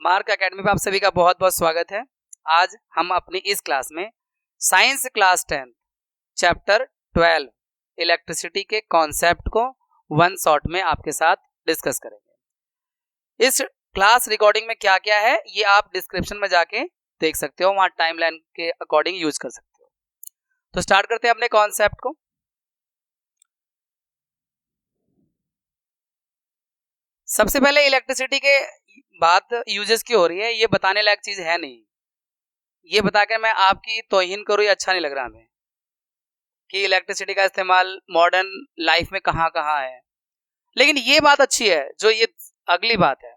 Mark academy पे आप सभी का बहुत बहुत स्वागत है। आज हम अपनी इस क्लास में साइंस क्लास 10 चैप्टर 12 इलेक्ट्रिसिटी के कॉन्सेप्ट को वन शॉट में आपके साथ डिस्कस करेंगे। इस क्लास रिकॉर्डिंग में क्या क्या है ये आप डिस्क्रिप्शन में जाके देख सकते हो, वहाँ टाइमलाइन के अकॉर्डिंग यूज कर सकते हो। तो स्टार्ट करते हैं अपने कॉन्सेप्ट को। सबसे पहले इलेक्ट्रिसिटी के बात यूजेस की हो रही है, ये बताने लायक चीज है नहीं। ये बताकर मैं आपकी तौहीन करूँ ये अच्छा नहीं लग रहा हमें कि इलेक्ट्रिसिटी का इस्तेमाल मॉडर्न लाइफ में कहाँ कहाँ है। लेकिन ये बात अच्छी है, जो ये अगली बात है,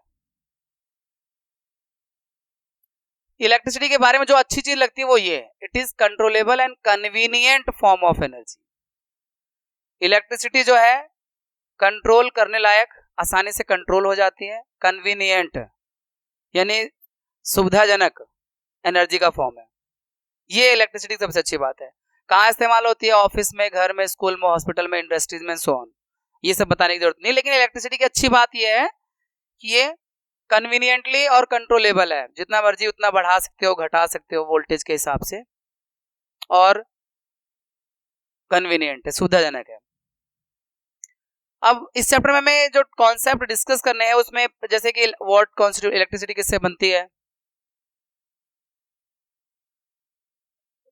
इलेक्ट्रिसिटी के बारे में जो अच्छी चीज लगती है वो ये है, it is controllable and convenient form of energy. Electricity जो है कंट्रोल करने लायक, आसानी से कंट्रोल हो जाती है। कन्वीनियंट यानी सुविधाजनक एनर्जी का फॉर्म है। ये इलेक्ट्रिसिटी की सबसे अच्छी बात है। कहाँ इस्तेमाल होती है? ऑफिस में, घर में, स्कूल में, हॉस्पिटल में, इंडस्ट्रीज में, सो ऑन। ये सब बताने की जरूरत नहीं। लेकिन इलेक्ट्रिसिटी की अच्छी बात यह है कि ये कन्वीनियंटली और कंट्रोलेबल है। जितना मर्जी उतना बढ़ा सकते हो, घटा सकते हो वोल्टेज के हिसाब से, और कन्वीनियंट है, सुविधाजनक है। अब इस चैप्टर में हमें जो कॉन्सेप्ट डिस्कस करने हैं उसमें जैसे कि व्हाट कॉन्स्टिट्यूट इलेक्ट्रिसिटी, किससे बनती है,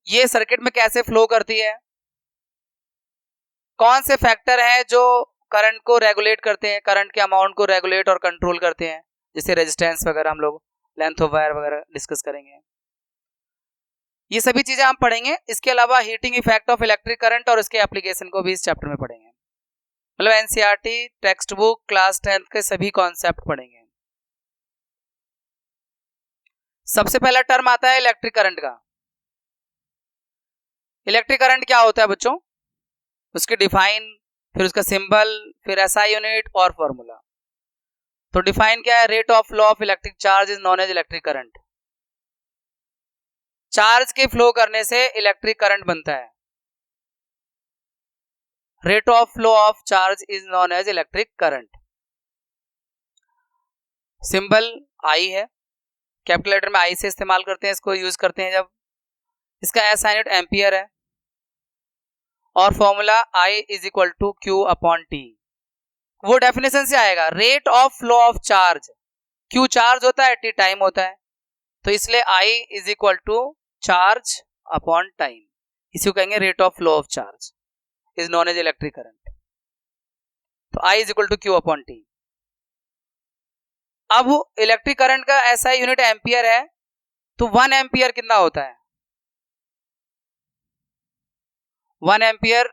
ये सर्किट में कैसे फ्लो करती है, कौन से फैक्टर हैं जो करंट को रेगुलेट करते हैं, करंट के अमाउंट को रेगुलेट और कंट्रोल करते हैं, जैसे रेजिस्टेंस वगैरह, हम लोग लेंथ ऑफ वायर वगैरह डिस्कस करेंगे। ये सभी चीजें हम पढ़ेंगे। इसके अलावा heating effect of electric current और इसके एप्लीकेशन को भी इस चैप्टर में पढ़ेंगे। मतलब एनसीईआरटी टेक्स्ट बुक क्लास 10 के सभी कॉन्सेप्ट पढ़ेंगे। सबसे पहला टर्म आता है इलेक्ट्रिक करंट का। इलेक्ट्रिक करंट क्या होता है बच्चों? उसकी डिफाइन, फिर उसका सिंबल, फिर एसआई यूनिट और फॉर्मूला। तो डिफाइन क्या है? Rate of flow of electric charge is known as electric current. Charge के फ्लो करने से इलेक्ट्रिक करंट बनता है। Rate of flow of charge is known as electric current. Symbol I है, कैलकुलेटर में आई से इस्तेमाल करते हैं, इसको यूज करते हैं जब। इसका एसआई यूनिट एम्पियर है और formula I is equal to Q upon T. वो डेफिनेशन से आएगा, rate of flow of charge. Q charge होता है, टी टाइम होता है, तो इसलिए I is equal to charge upon time. इसी को कहेंगे rate of flow of charge is known as electric current. तो I is equal to Q upon T. अब इलेक्ट्रिक करंट का एसआई यूनिट एम्पियर है, तो 1 एम्पियर कितना होता है? 1 ampere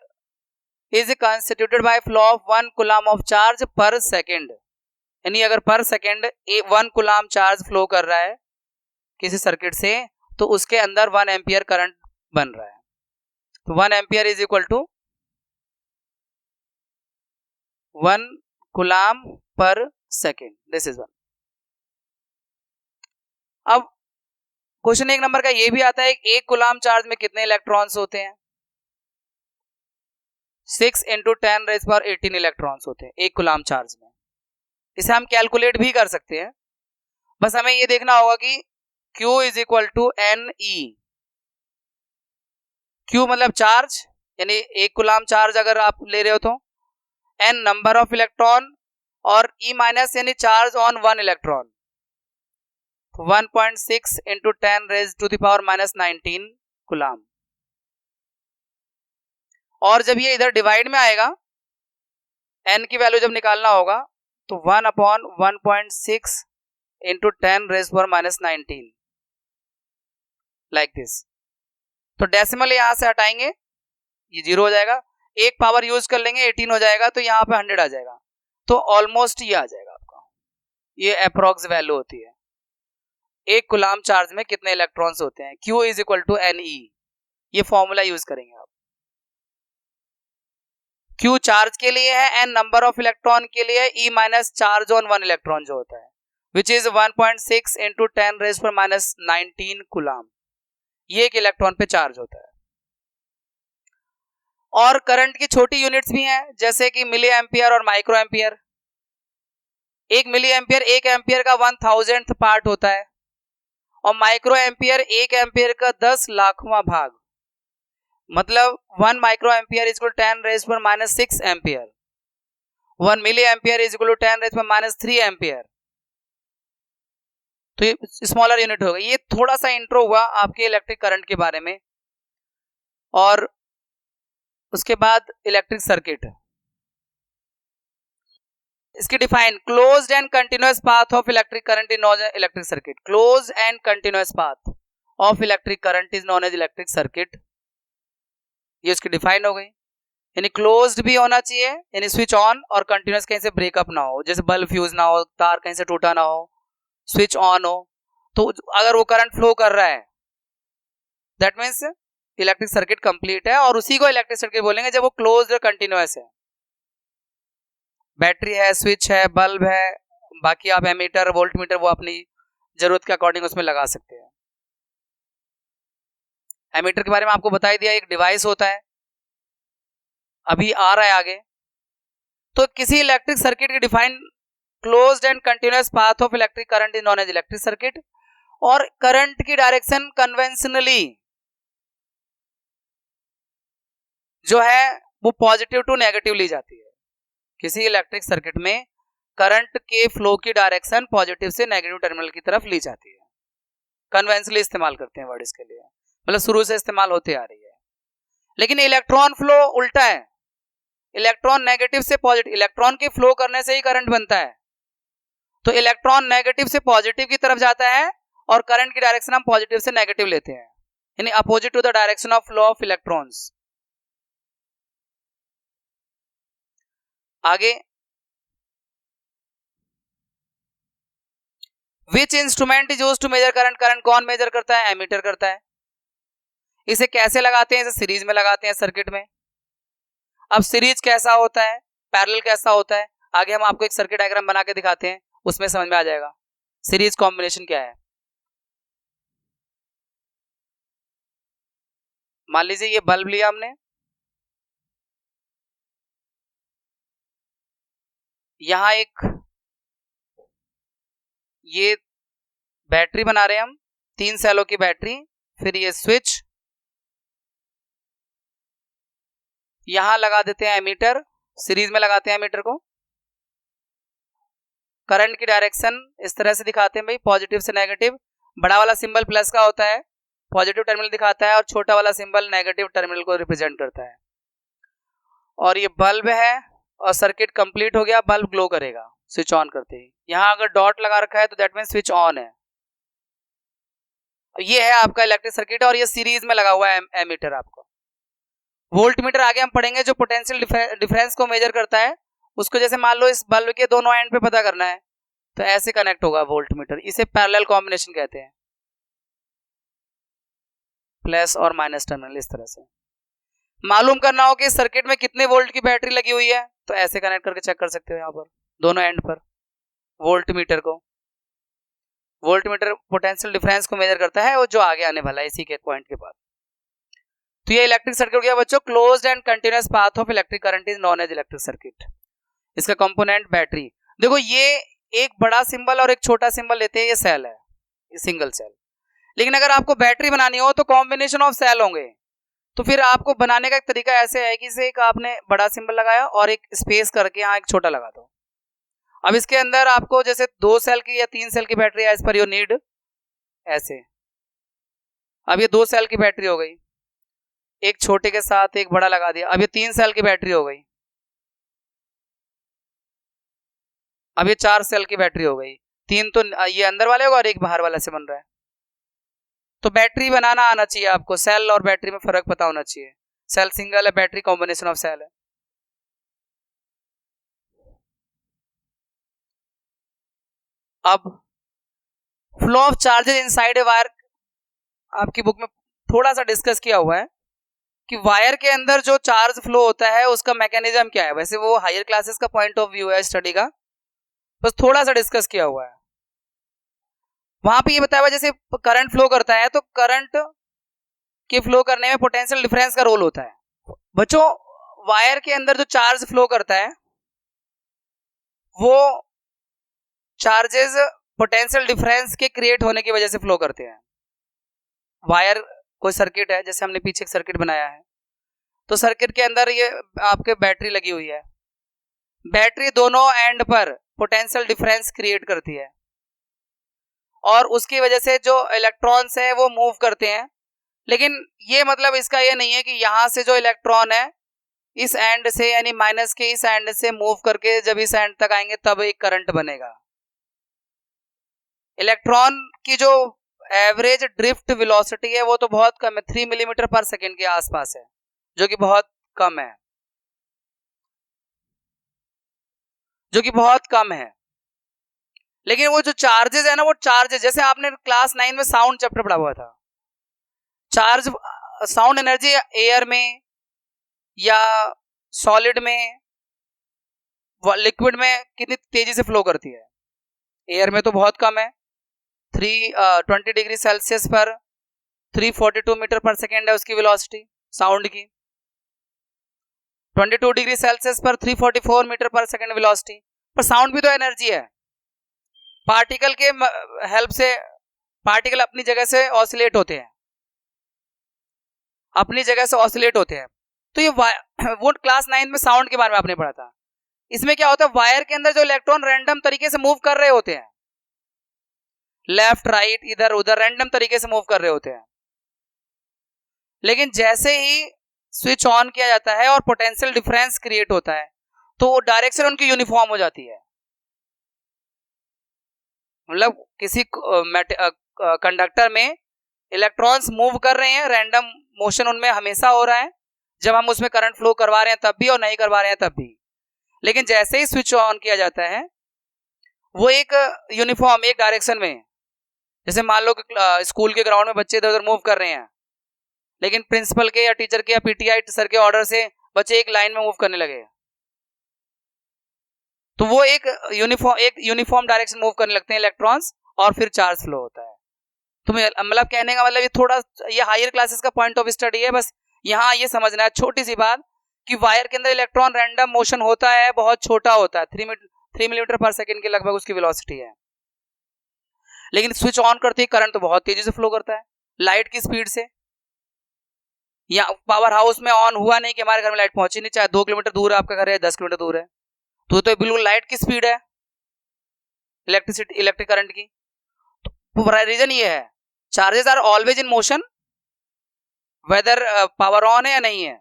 is constituted by flow of 1 coulomb of charge per second। यानी अगर पर सेकेंड 1 कूलम चार्ज फ्लो कर रहा है किसी सर्किट से, तो उसके अंदर 1 एम्पियर करंट बन रहा है। तो 1 ampere is equal to 1 coulomb per second. This is 1। अब क्वेश्चन 1 नंबर का ये भी आता है, एक कूलम चार्ज में कितने इलेक्ट्रॉन्स होते हैं? 6 × 10⁻18 इलेक्ट्रॉन्स होते हैं एक कूलम चार्ज में। इसे हम कैलकुलेट भी कर सकते हैं, बस हमें ये देखना होगा कि Q is equal to NE। Q मतलब चार्ज, यानी एक कूलम चार्ज अगर आप ले रहे हो तो N नंबर ऑफ इलेक्ट्रॉन, और E माइनस यानी चार्ज ऑन 1 इलेक्ट्रॉन। 1.6 × 10⁻⁻19 कूलम। और जब ये इधर डिवाइड में आएगा, N की वैल्यू जब निकालना होगा, तो 1/1.6 × 10⁻⁻19 लाइक दिस। तो डेसिमल यहां से हटाएंगे, ये 0 हो जाएगा। एक पावर यूज कर लेंगे, 18 हो जाएगा, तो यहाँ पे 100 आ जाएगा। तो ऑलमोस्ट ये आ जाएगा आपका। ये अप्रोक्स वैल्यू होती है एक कूलम चार्ज में कितने इलेक्ट्रॉन्स होते हैं। Q is equal to NE। ये फॉर्मूला यूज करेंगे आप। Q चार्ज के लिए है, N नंबर ऑफ इलेक्ट्रॉन के लिए, E minus charge on 1 electron जो होता है, विच इज 1.6 × 10⁻⁻19 कूलम। ये एक इलेक्ट्रॉन पे चार्ज होता है। और करंट की छोटी यूनिट्स भी हैं, जैसे कि मिली एम्पियर और micro ampere. 1 milli ampere 1 ampere का 1000th पार्ट होता है, और माइक्रो एम्पियर 1 एम्पियर का 10 लाखवां भाग, मतलब 1 micro ampere is equal 10⁻⁻6 ampere, 1 milli ampere is equal 10⁻³ ampere. तो ये स्मॉलर यूनिट होगा। ये थोड़ा सा इंट्रो हुआ आपके इलेक्ट्रिक करंट के बारे में, और उसके बाद इलेक्ट्रिक सर्किट। इसकी define, closed and continuous path of electric current is known as electric circuit. Closed and continuous path of electric current is known as electric circuit. ये उसकी डिफाइन हो गई। यानी क्लोज्ड भी होना चाहिए, यानी स्विच ऑन, और कंटिन्यूअस कहीं से ब्रेकअप ना हो, जैसे बल्ब फ्यूज ना हो, तार कहीं से टूटा ना हो, स्विच ऑन हो, तो अगर वो करंट फ्लो कर रहा है that means electric circuit complete है, और उसी को इलेक्ट्रिक सर्किट बोलेंगे जब वो क्लोज्ड और कंटिन्यूअस है। बैटरी है, स्विच है, बल्ब है, बाकी आप एमीटर वोल्टमीटर वो अपनी जरूरत के अकॉर्डिंग उसमें लगा सकते हैं। एमीटर के बारे में आपको बता ही दिया, एक डिवाइस होता है, अभी आ रहा है आगे। तो किसी इलेक्ट्रिक सर्किट की define, closed and continuous path of electric current is known as electric circuit, और करंट की डायरेक्शन कन्वेंशनली जो है वो पॉजिटिव टू नेगेटिव ली जाती है। किसी इलेक्ट्रिक सर्किट में करंट के फ्लो की डायरेक्शन पॉजिटिव से नेगेटिव टर्मिनल की तरफ ली जाती है। कन्वेंशनली इस्तेमाल करते हैं वर्ड इसके लिए, मतलब शुरू से इस्तेमाल होते आ रही है। लेकिन इलेक्ट्रॉन फ्लो उल्टा है, इलेक्ट्रॉन नेगेटिव से पॉजिटिव, इलेक्ट्रॉन के फ्लो करने से ही करंट बनता है। तो इलेक्ट्रॉन नेगेटिव से पॉजिटिव की तरफ जाता है, और करंट की डायरेक्शन हम पॉजिटिव से नेगेटिव लेते हैं, यानी opposite to the direction of flow of electrons. आगे, which instrument is used to measure current, current कौन मेजर करता है, एमीटर करता है। इसे कैसे लगाते हैं, इसे सीरीज में लगाते हैं सर्किट में। अब सीरीज कैसा होता है, पैरेलल कैसा होता है, आगे हम आपको एक सर्किट डायग्राम बना के दिखाते हैं, उसमें समझ में आ जाएगा सीरीज कॉम्बिनेशन क्या है। मान लीजिए ये बल्ब लिया हमने, यहां एक ये बैटरी बना रहे हैं हम, 3 सेलों की बैटरी, फिर ये स्विच, यहां लगा देते हैं एमीटर, सीरीज में लगाते हैं एमीटर को। करंट की डायरेक्शन इस तरह से दिखाते हैं भाई, पॉजिटिव से नेगेटिव। बड़ा वाला सिंबल प्लस का होता है, पॉजिटिव टर्मिनल दिखाता है, और छोटा वाला सिंबल नेगेटिव टर्मिनल को रिप्रेजेंट करता है। और ये बल्ब है, और सर्किट कंप्लीट हो गया, बल्ब ग्लो करेगा स्विच ऑन करते ही। यहां अगर डॉट लगा रखा है तो दैट मीन स्विच ऑन है। ये है आपका इलेक्ट्रिक सर्किट, और ये सीरीज में लगा हुआ है एमीटर आपको। वोल्टमीटर आगे हम पढ़ेंगे, जो पोटेंशियल डिफरेंस को मेजर करता है, उसको जैसे मान लो इस बल्ब के दोनों एंड पे पता करना है, तो ऐसे कनेक्ट होगा वोल्टमीटर। इसे पैरेलल कॉम्बिनेशन कहते हैं, प्लस और माइनस टर्मिनल इस तरह से। मालूम करना हो कि सर्किट में कितने वोल्ट की बैटरी लगी हुई है, तो ऐसे कनेक्ट करके चेक कर सकते हो यहाँ पर दोनों एंड पर वोल्टमीटर को। वोल्टमीटर पोटेंशियल डिफरेंस को मेजर करता है, वो जो आगे आने वाला है इसी के पॉइंट के बाद। तो ये इलेक्ट्रिक सर्किट हो गया बच्चों, closed and continuous path of electric current is known as electric circuit. इसका कंपोनेंट बैटरी, देखो ये एक बड़ा सिंबल और एक छोटा सिंबल लेते हैं, ये सेल है, ये सिंगल सेल। लेकिन अगर आपको बैटरी बनानी हो तो कॉम्बिनेशन ऑफ सेल होंगे, तो फिर आपको बनाने का एक तरीका ऐसे है कि इसे एक आपने बड़ा सिंबल लगाया और एक स्पेस करके यहाँ एक छोटा लगा दो। अब इसके अंदर आपको जैसे 2 सेल की या 3 सेल की battery as per your need, ऐसे। अब ये 2 सेल की बैटरी हो गई, एक छोटे के साथ एक बड़ा लगा दिया, अब ये 3 सेल की बैटरी हो गई। अब ये 4 सेल की बैटरी हो गई, 3 तो ये अंदर वाले होगा और एक बाहर वाला से बन रहा है। तो बैटरी बनाना आना चाहिए आपको, सेल और बैटरी में फर्क पता होना चाहिए। सेल सिंगल है, बैटरी कॉम्बिनेशन ऑफ सेल है। अब flow of charges inside a wire, आपकी बुक में थोड़ा सा डिस्कस किया हुआ है कि वायर के अंदर जो चार्ज फ्लो होता है उसका मैकेनिज्म क्या है। वैसे वो हायर क्लासेस का पॉइंट ऑफ व्यू है स्टडी का, बस थोड़ा सा डिस्कस किया हुआ है। वहां पे ये बताया हुआ जैसे करंट फ्लो करता है तो करंट के फ्लो करने में पोटेंशियल डिफरेंस का रोल होता है। बच्चों वायर के अंदर जो चार्ज फ्लो करता है वो चार्जेस पोटेंशियल डिफरेंस के क्रिएट होने की वजह से फ्लो करते हैं। वायर कोई सर्किट है, जैसे हमने पीछे एक सर्किट बनाया है, तो सर्किट के अंदर ये आपके बैटरी लगी हुई है, बैटरी दोनों एंड पर पोटेंशियल डिफरेंस क्रिएट करती है और उसकी वजह से जो इलेक्ट्रॉन्स है वो मूव करते हैं। लेकिन ये मतलब इसका ये नहीं है कि यहां से जो इलेक्ट्रॉन है इस एंड से यानी माइनस के इस एंड से मूव करके जब इस एंड तक आएंगे तब एक करंट बनेगा। इलेक्ट्रॉन की जो एवरेज ड्रिफ्ट वेलोसिटी है वो तो बहुत कम है, 3 मिलीमीटर पर सेकेंड के आसपास है, जो कि बहुत कम है, जो कि बहुत कम है। लेकिन वो जो चार्जेस है ना, वो चार्जेस जैसे आपने क्लास 9 में साउंड चैप्टर पढ़ा हुआ था, चार्ज साउंड एनर्जी एयर में या सॉलिड में लिक्विड में कितनी तेजी से फ्लो करती है। एयर में तो बहुत कम है, 20 डिग्री सेल्सियस पर 342 मीटर पर सेकेंड है उसकी वेलोसिटी साउंड की, 22 डिग्री सेल्सियस पर 344 मीटर पर सेकेंड वेलोसिटी। पर साउंड भी तो एनर्जी है, पार्टिकल के हेल्प से पार्टिकल अपनी जगह से ऑसिलेट होते हैं, अपनी जगह से ऑसिलेट होते हैं। तो ये वो क्लास 9 में साउंड के बारे में आपने पढ़ा था। इसमें क्या होता है, वायर के अंदर जो इलेक्ट्रॉन रैंडम तरीके से मूव कर रहे होते हैं, लेफ्ट राइट इधर उधर रैंडम तरीके से मूव कर रहे होते हैं। लेकिन जैसे ही स्विच ऑन किया जाता है और पोटेंशियल डिफरेंस क्रिएट होता है तो डायरेक्शन उनकी यूनिफॉर्म हो जाती है। मतलब किसी कंडक्टर में इलेक्ट्रॉन्स मूव कर रहे हैं, रैंडम मोशन उनमें हमेशा हो रहा है जब हम उसमें करंट फ्लो करवा रहे हैं तब भी और नहीं करवा रहे हैं तब भी। लेकिन जैसे ही स्विच ऑन किया जाता है वो एक यूनिफॉर्म एक डायरेक्शन में, जैसे मान लो स्कूल के ग्राउंड में बच्चे इधर उधर मूव कर रहे हैं, लेकिन प्रिंसिपल के या टीचर के या पीटीआई सर के ऑर्डर से बच्चे एक लाइन में मूव करने लगे तो वो एक यूनिफॉर्म डायरेक्शन मूव करने लगते हैं इलेक्ट्रॉन्स और फिर चार्ज फ्लो होता है। तो मतलब कहने का मतलब ये थोड़ा ये हायर क्लासेस का पॉइंट ऑफ स्टडी है। बस यहाँ ये समझना है छोटी सी बात कि वायर के अंदर इलेक्ट्रॉन रैंडम मोशन होता है, बहुत छोटा होता है, 3 मिलीमीटर पर सेकेंड के लगभग उसकी वेलोसिटी है। लेकिन स्विच ऑन करते ही करंट तो बहुत तेजी से फ्लो करता है, लाइट की स्पीड से। या पावर हाउस में ऑन हुआ नहीं कि हमारे घर में लाइट पहुंची नहीं, चाहे 2 किलोमीटर दूर है आपका घर है 10 किलोमीटर दूर है, तो बिल्कुल लाइट की स्पीड है इलेक्ट्रिक करंट की। तो रीजन ये है, charges are always in motion whether power on है या नहीं है।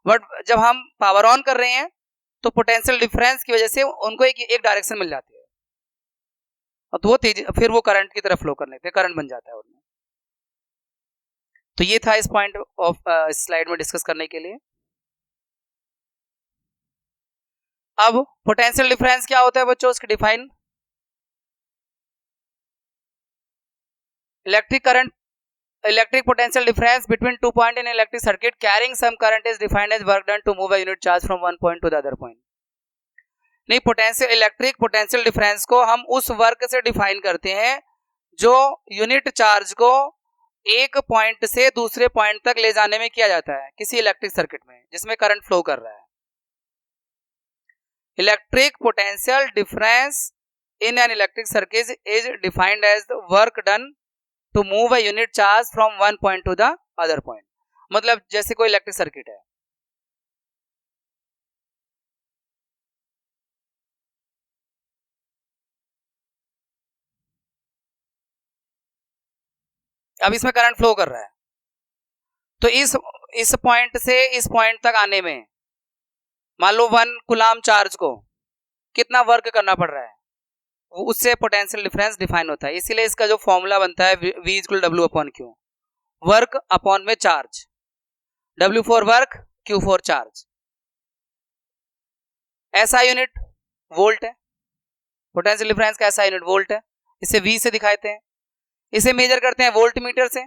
बट जब हम पावर ऑन कर रहे हैं तो पोटेंशियल डिफरेंस की वजह से उनको एक डायरेक्शन मिल जाती है और तो वो तेजी फिर वो करंट की तरफ फ्लो करने पे करंट बन जाता है उनमें। तो ये था इस पॉइंट ऑफ स्लाइड में डिस्कस करने के लिए। अब पोटेंशियल डिफरेंस क्या होता है बच्चों, उसकी define electric potential difference between 2 points in electric circuit carrying some current is defined as work done to move a unit charge from one point to the other point। नहीं, electric potential difference को हम उस work से define करते हैं जो unit charge को एक पॉइंट से दूसरे पॉइंट तक ले जाने में किया जाता है किसी इलेक्ट्रिक सर्किट में जिसमें करंट फ्लो कर रहा है। Electric potential difference in an electric circuit is defined as the work done to move a unit charge from one point to the other point। मतलब जैसे कोई इलेक्ट्रिक सर्किट है, अब इसमें करंट फ्लो कर रहा है, तो इस पॉइंट से इस पॉइंट तक आने में मान लो 1 कूलाम चार्ज को कितना वर्क करना पड़ रहा है, उससे पोटेंशियल डिफरेंस डिफाइन होता है। इसीलिए इसका जो फॉर्मूला बनता है V = W upon Q, work upon में charge, W for work, Q for charge. SI unit volt है, पोटेंशियल डिफरेंस का SI यूनिट वोल्ट है, इसे V से दिखाते हैं। इसे मेजर करते हैं वोल्ट मीटर से,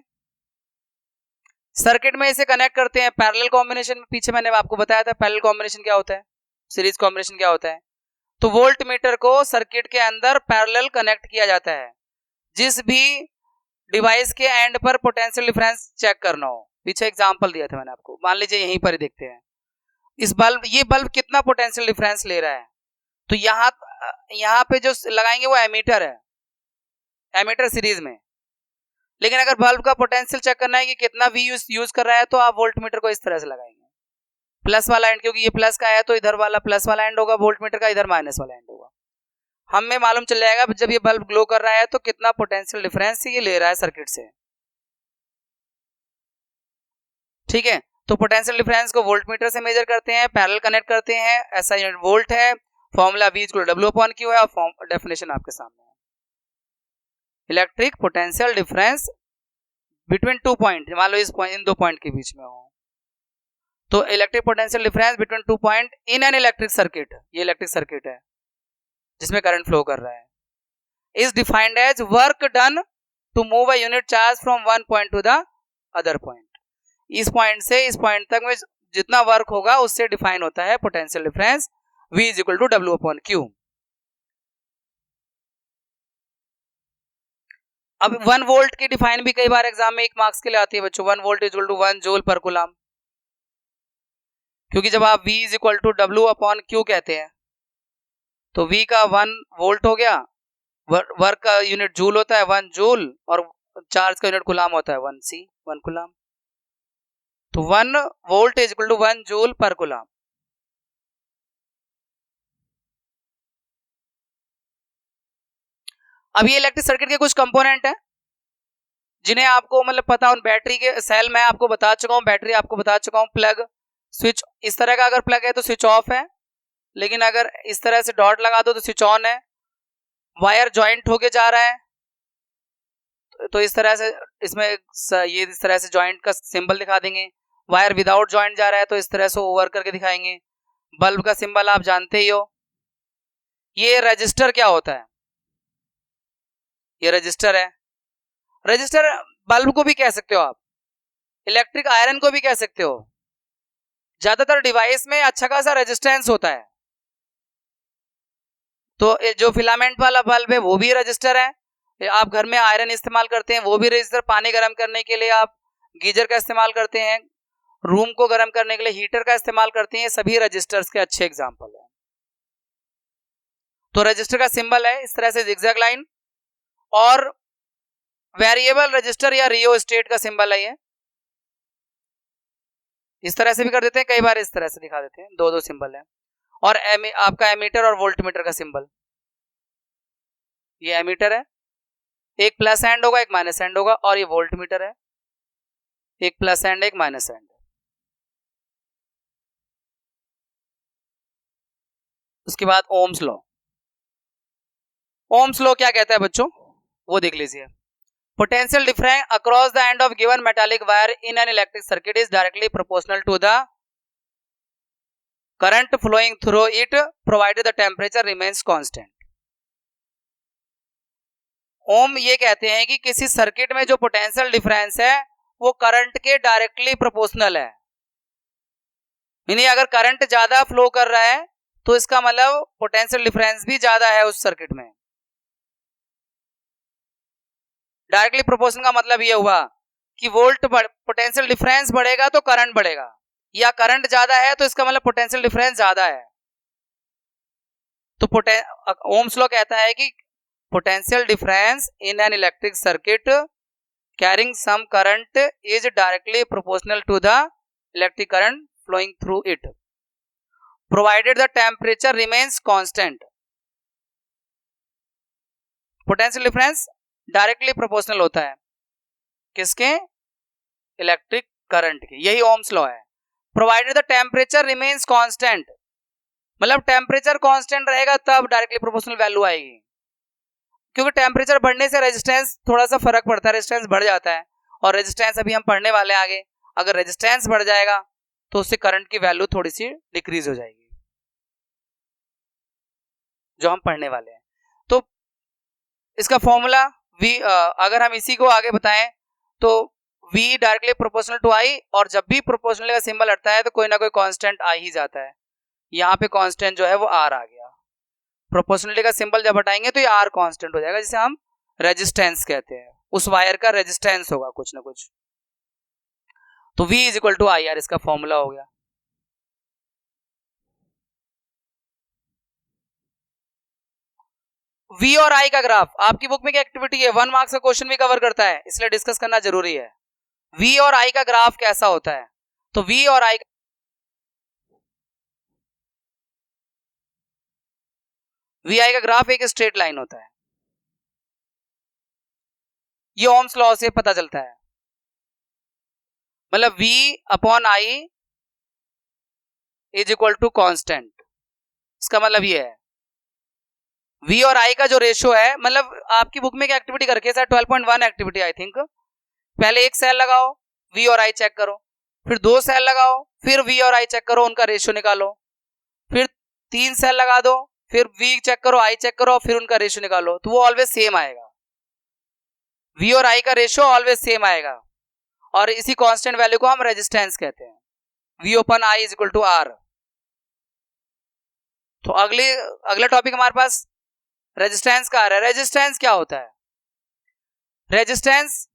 सर्किट में इसे कनेक्ट करते हैं पैरेलल कॉम्बिनेशन में। पीछे मैंने आपको बताया था पैरेलल कॉम्बिनेशन क्या होता है, सीरीज कॉम्बिनेशन क्या होता है। तो वोल्ट मीटर को सर्किट के अंदर पैरेलल कनेक्ट किया जाता है जिस भी डिवाइस के एंड पर पोटेंशियल डिफरेंस चेक करना हो। पीछे एग्जांपल दिया था मैंने आपको, मान लीजिए यहीं पर ही देखते हैं। ये बल्ब कितना पोटेंशियल डिफरेंस ले रहा है, तो यहाँ पे जो लगाएंगे वो एमीटर है, एमीटर सीरीज में। लेकिन अगर बल्ब का पोटेंशियल चेक करना है कि कितना वी यूज कर रहा है तो आप वोल्टमीटर को इस तरह से लगाएंगे, प्लस वाला एंड, क्योंकि ये प्लस का है तो इधर वाला प्लस वाला एंड होगा वोल्टमीटर का, इधर माइनस वाला एंड होगा। हमें मालूम चल जाएगा जब ये बल्ब ग्लो कर रहा है तो कितना पोटेंशियल डिफरेंस ये ले रहा है सर्किट से। ठीक है, तो पोटेंशियल डिफरेंस को वोल्टमीटर से मेजर करते हैं, पैरेलल कनेक्ट करते हैं, ऐसा यूनिट वोल्ट है, फॉर्मूला V = W/Q है और डेफिनेशन आपके सामने है। Electric potential difference between 2 point, मान लो इन 2 पॉइंट के बीच में हो, तो electric potential difference between 2 point in an electric circuit, ये इलेक्ट्रिक सर्किट है जिसमें करंट फ्लो कर रहा है, is defined as work done to move a unit charge from one point to the other point. इस पॉइंट से इस point तक में जितना वर्क होगा उससे डिफाइन होता है पोटेंशियल डिफरेंस V = W/Q। अब 1 वोल्ट की डिफाइन भी कई बार एग्जाम में 1 मार्क्स के लिए आती है बच्चों, 1 वोल्ट = 1 जूल पर कूलम, क्योंकि जब आप V = W/Q कहते हैं तो V का 1 वोल्ट हो गया, वर्क का यूनिट जूल होता है 1 जूल, और चार्ज का यूनिट कूलम होता है 1 C, 1 कूलम। तो 1 वोल्ट = 1 जूल पर कूलम। अब ये इलेक्ट्रिक सर्किट के कुछ कंपोनेंट हैं जिन्हें आपको मतलब पता, उन बैटरी के सेल मैं आपको बता चुका हूं, बैटरी आपको बता चुका हूं, प्लग स्विच इस तरह का अगर प्लग है तो स्विच ऑफ है, लेकिन अगर इस तरह से डॉट लगा दो तो स्विच ऑन है। वायर जॉइंट होके जा रहा है तो इस तरह से इसमें ये इस तरह से जॉइंट का सिंबल दिखा देंगे। वायर विदाउट जॉइंट जा रहा है तो इस तरह से ओवर करके दिखाएंगे। बल्ब का सिंबल आप जानते ही हो। ये रजिस्टर क्या होता है, ये रजिस्टर है। रजिस्टर बल्ब को भी कह सकते हो आप, इलेक्ट्रिक आयरन को भी कह सकते हो। ज्यादातर डिवाइस में अच्छा खासा रेजिस्टेंस होता है, तो जो फिलामेंट वाला बल्ब है वो भी रजिस्टर है। आप घर में आयरन इस्तेमाल करते हैं वो भी रजिस्टर, पानी गर्म करने के लिए आप गीजर का इस्तेमाल करते हैं, रूम को गर्म करने के लिए हीटर का इस्तेमाल करते हैं, सभी रजिस्टर्स के अच्छे एग्जांपल हैं। तो रजिस्टर का सिंबल है इस तरह से जिगजैग लाइन, और वेरिएबल रजिस्टर या रियोस्टेट का सिंबल है ये, इस तरह से भी कर देते हैं, कई बार इस तरह से दिखा देते हैं, 2 सिंबल है। और आपका एमीटर और वोल्टमीटर का सिंबल, ये एमीटर है, एक प्लस एंड होगा एक माइनस एंड होगा, और ये वोल्टमीटर है, एक प्लस एंड एक माइनस एंड। उसके बाद ओम्स लॉ, ओम्स लॉ क्या कहता है बच्चों वो देख लीजिए। Potential difference across the end of given metallic wire in an electric circuit is directly proportional to the current flowing through it provided the temperature remains constant. Ohm ये कहते हैं कि किसी सर्किट में जो पोटेंशियल डिफरेंस है वो current के डायरेक्टली प्रोपोर्शनल है, यानी अगर करंट ज्यादा फ्लो कर रहा है तो इसका मतलब पोटेंशियल डिफरेंस भी ज्यादा है उस सर्किट में। डायरेक्टली प्रोपोर्शनल का मतलब ये हुआ कि वोल्ट पोटेंशियल डिफरेंस बढ़ेगा तो करंट बढ़ेगा, या करंट ज्यादा है तो इसका मतलब पोटेंशियल डिफरेंस ज्यादा है। तो ओम्स लॉ कहता है कि potential difference in an electric circuit carrying some current is directly proportional to the electric current flowing through it provided the temperature remains constant. Potential difference directly proportional होता है किसके, electric current के, यही Ohm's law है। Provided the temperature remains constant, मतलब temperature constant रहेगा तब directly proportional value आएगी, क्योंकि टेम्परेचर बढ़ने से रेजिस्टेंस थोड़ा सा फर्क पड़ता है, रेजिस्टेंस बढ़ जाता है, और रेजिस्टेंस अभी हम पढ़ने वाले हैं आगे, अगर रेजिस्टेंस बढ़ जाएगा तो उससे करंट की वैल्यू थोड़ी सी डिक्रीज हो जाएगी, जो हम पढ़ने वाले हैं। तो इसका फॉर्मूला V, अगर हम इसी को आगे बताएं तो V directly proportional to I, और जब भी प्रोपोर्शनल का सिंबल हटता है तो कोई ना कोई कांस्टेंट आ ही जाता है। यहाँ पे कांस्टेंट जो है वो R आ गया, प्रोपोर्शनलिटी का सिंबल जब हटाएंगे तो ये R कांस्टेंट हो जाएगा, जिसे हम रेजिस्टेंस कहते हैं, उस वायर का रेजिस्टेंस होगा कुछ ना कुछ। तो V = IR इसका फॉर्मूला हो गया। वी और आई का ग्राफ आपकी बुक में क्या एक्टिविटी है, 1 मार्क्स का क्वेश्चन भी कवर करता है, इसलिए डिस्कस करना जरूरी है। वी और आई का ग्राफ कैसा होता है, तो वी और आई का ग्राफ एक स्ट्रेट लाइन होता है, ये ओम्स लॉ से पता चलता है। मतलब v upon I is equal to constant, इसका मतलब ये है v और i का जो रेशियो है, मतलब आपकी बुक में क्या एक्टिविटी करके सर 12.1 एक्टिविटी आई थिंक, पहले एक सेल लगाओ v और i चेक करो, फिर 2 सेल लगाओ, फिर v और i चेक करो, उनका रेशियो निकालो, फिर 3 सेल लगा दो, फिर v चेक करो, i चेक करो, फिर उनका रेशियो निकालो, तो वो ऑलवेज सेम आएगा, v और i का रेशियो ऑलवेज सेम आएगा। और इसी कांस्टेंट वैल्यू को हम रेजिस्टेंस कहते हैं, v open i is equal to r। तो अगला टॉपिक हमारे पास रेजिस्टेंस का आ रहा है। रेजिस्टेंस क्या होता है, रेजिस्टेंस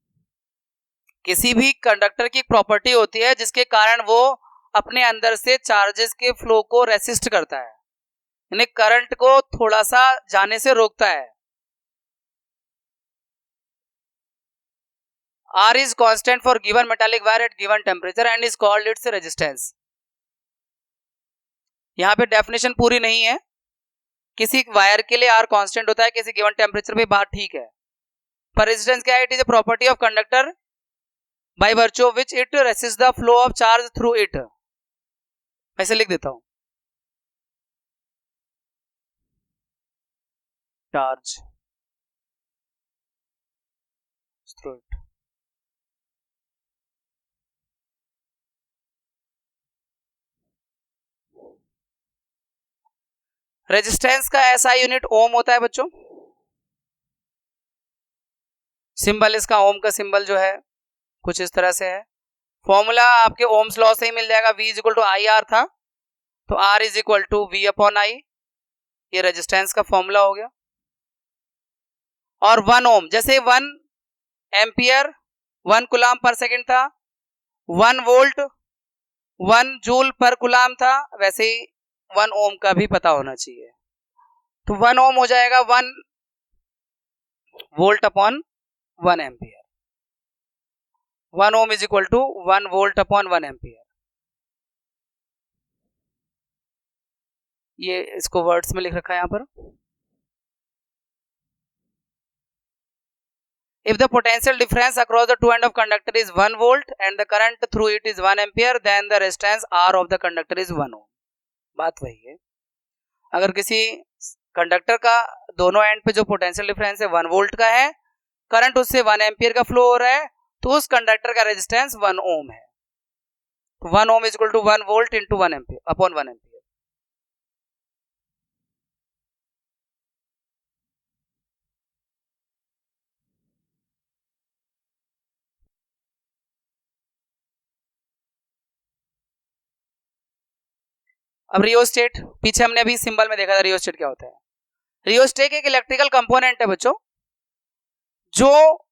किसी भी कंडक्टर की प्रॉपर्टी होती है जिसके कारण वो अपने अंदर से चार्जेस के फ्लो को रेसिस्ट करता है, यानी करंट को थोड़ा सा जाने से रोकता है। R is constant for given metallic wire at given temperature and is called its resistance। यहां पे डेफिनेशन पूरी नहीं है, किसी वायर के लिए R कांस्टेंट होता है, किसी गिवन टेम्परेचर पे बात ठीक है, पर रेजिस्टेंस क्या है, it is a property of conductor by virtue of which it resist the flow of charge through it. ऐसे लिख देता हूं, चार्ज थ्रू इट। रेजिस्टेंस का एसआई यूनिट ओम होता है बच्चों, सिंबल इसका ओम का सिंबल जो है कुछ इस तरह से है। फॉर्मूला आपके ओम्स लॉ से ही मिल जाएगा, V is equal to I R था, तो R is equal to V upon I, ये रेजिस्टेंस का फॉर्मूला हो गया। और 1 ओम, जैसे 1 एम्पियर 1 कूलाम पर सेकंड था, 1 वोल्ट 1 जूल पर कूलाम था, वैसे ही 1 ओम का भी पता होना चाहिए। तो 1 ओम हो जाएगा 1 volt upon 1 ampere, 1 ohm is equal to 1 volt upon 1 ampere. ये इसको वर्ड्स में लिख रखा है यहां पर। If the potential difference across the two ends of conductor is 1 volt and the current through it is 1 ampere, then the resistance R of the conductor is 1 ohm। बात वही है, अगर किसी कंडक्टर का दोनों एंड पे जो पोटेंशियल डिफरेंस है 1 वोल्ट का है, करंट उससे 1 एम्पियर का फ्लो हो रहा है, तो उस कंडक्टर का रेजिस्टेंस 1 ओम है। 1 ohm is equal to 1 volt into 1 ampere upon 1 ampere. अब रियोस्टेट, पीछे हमने अभी सिंबल में देखा था रियोस्टेट क्या होता है। रियोस्टेट एक इलेक्ट्रिकल कंपोनेंट है बच्चों, जो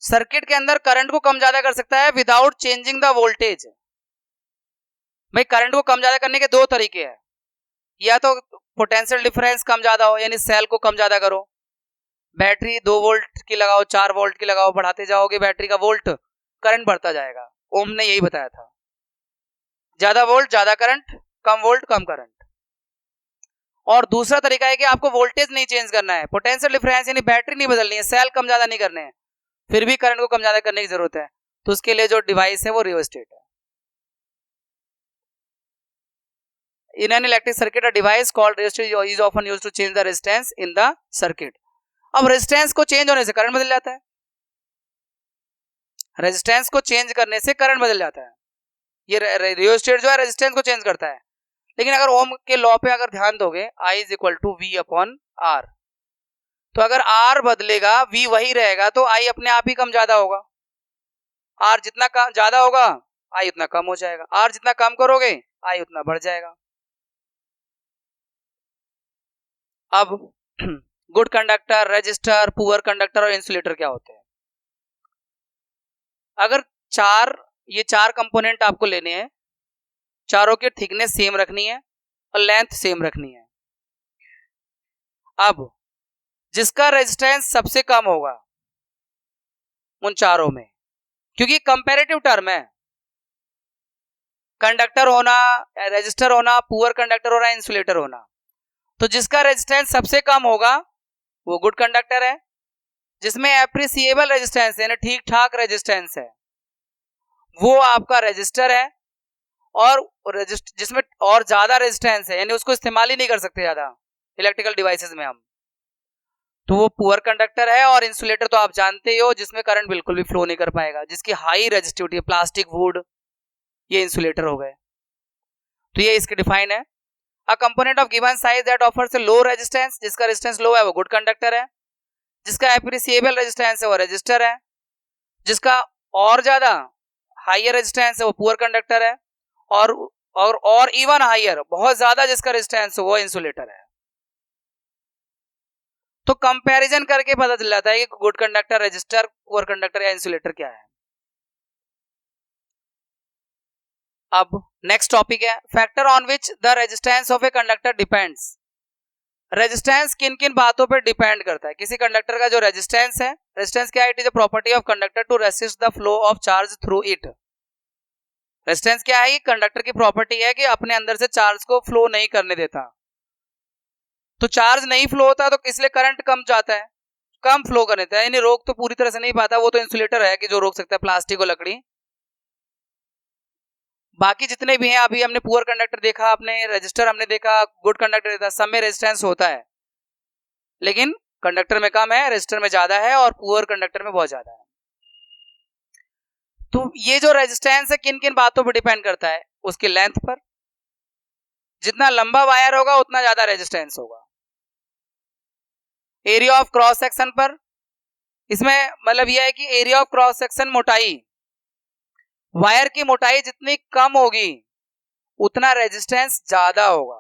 सर्किट के अंदर करंट को कम ज्यादा कर सकता है विदाउट चेंजिंग द वोल्टेज। भाई करंट को कम ज्यादा करने के 2 तरीके हैं, या तो पोटेंशियल डिफरेंस कम ज्यादा हो, यानी सेल को कम ज्यादा करो, बैटरी 2 वोल्ट की लगाओ 4 वोल्ट की लगाओ, बढ़ाते जाओगे बैटरी का वोल्ट, करंट बढ़ता जाएगा। ओम ने यही बताया था, ज्यादा वोल्ट ज्यादा करंट, कम वोल्ट कम करंट। और दूसरा तरीका है कि आपको वोल्टेज नहीं चेंज करना है, पोटेंशियल डिफरेंस यानी बैटरी नहीं बदलनी है, सेल कम ज्यादा नहीं करने हैं, फिर भी करंट को कम ज्यादा करने की जरूरत है, तो उसके लिए जो डिवाइस है वो रियोस्टेट है। In an electric circuit, a device called resistor is often used to change the resistance in the circuit। अब रेजिस्टेंस को चेंज होने से करंट बदल जाता है, रेजिस्टेंस को चेंज करने से करंट बदल जाता है, ये रियोस्टेट जो है रेजिस्टेंस को चेंज करता है। लेकिन अगर ओम के लॉ पे अगर ध्यान दोगे, I is equal to V upon R, तो अगर R बदलेगा V वही रहेगा, तो I अपने आप ही कम ज्यादा होगा। R जितना ज्यादा होगा I उतना कम हो जाएगा, R जितना कम करोगे I उतना बढ़ जाएगा। अब good conductor, resistor, poor conductor और इंसुलेटर क्या होते हैं। अगर ये चार कंपोनेंट आपको लेने हैं, चारों की थिकनेस सेम रखनी है और लेंथ सेम रखनी है। अब जिसका रेजिस्टेंस सबसे कम होगा उन चारों में, क्योंकि कंपैरेटिव टर्म है, कंडक्टर होना, रेजिस्टर होना, पुअर कंडक्टर होना, इंसुलेटर होना। तो जिसका रेजिस्टेंस सबसे कम होगा वो गुड कंडक्टर है, जिसमें एप्रिसिएबल रेजिस्टेंस यानी ठीक ठाक रेजिस्टेंस है वो आपका रेजिस्टर है, और जिसमें और ज्यादा रेजिस्टेंस है यानी उसको इस्तेमाल ही नहीं कर सकते ज्यादा इलेक्ट्रिकल डिवाइसेस में हम, तो वो पुअर कंडक्टर है। और इंसुलेटर तो आप जानते ही हो, जिसमें करंट बिल्कुल भी फ्लो नहीं कर पाएगा, जिसकी हाई रेजिस्टिविटी, प्लास्टिक, वुड, ये इंसुलेटर हो गए। तो ये इसके डिफाइन है। A component of given size that offers a low resistance, जिसका रेजिस्टेंस लो है वो गुड कंडक्टर है, जिसका एप्रिसिएबल रेजिस्टेंस है वो रेजिस्टर है, जिसका और ज्यादा हाइयर रेजिस्टेंस है वो पुअर कंडक्टर है, और इवन हाइयर, बहुत ज्यादा जिसका रेजिस्टेंस वो इंसुलेटर है। तो कंपैरिजन करके पता चल जाता है कि good conductor, resistor, poor conductor या इंसुलेटर क्या है। अब नेक्स्ट टॉपिक है factor on which the resistance of a conductor depends. Resistance किन किन बातों पर डिपेंड करता है किसी कंडक्टर का। जो रेजिस्टेंस है, रेजिस्टेंस क्या है? It is a property of conductor to resist the flow of charge through it. Resistance क्या है? ये कंडक्टर की प्रॉपर्टी है कि अपने अंदर से चार्ज को फ्लो नहीं करने देता। तो चार्ज नहीं फ्लो होता तो इसलिए करंट कम जाता है, कम फ्लो करने देता है, यानी रोक तो पूरी तरह से नहीं पाता। वो तो इंसुलेटर है कि जो रोक सकता है, प्लास्टिक और लकड़ी। बाकी जितने भी हैं, अभी हमने पुअर कंडक्टर देखा, आपने रेजिस्टर हमने देखा, गुड कंडक्टर देखा, सब में रेजिस्टेंस होता है, लेकिन कंडक्टर में कम है, रेजिस्टर में ज्यादा है, और पुअर कंडक्टर में बहुत ज्यादा है। तो ये जो रेजिस्टेंस है किन किन बातों पर डिपेंड करता है? उसकी लेंथ पर, जितना लंबा वायर होगा उतना ज्यादा रेजिस्टेंस होगा। एरिया ऑफ क्रॉस सेक्शन पर, इसमें मतलब यह है कि एरिया ऑफ क्रॉस सेक्शन, मोटाई, वायर की मोटाई जितनी कम होगी उतना रेजिस्टेंस ज्यादा होगा,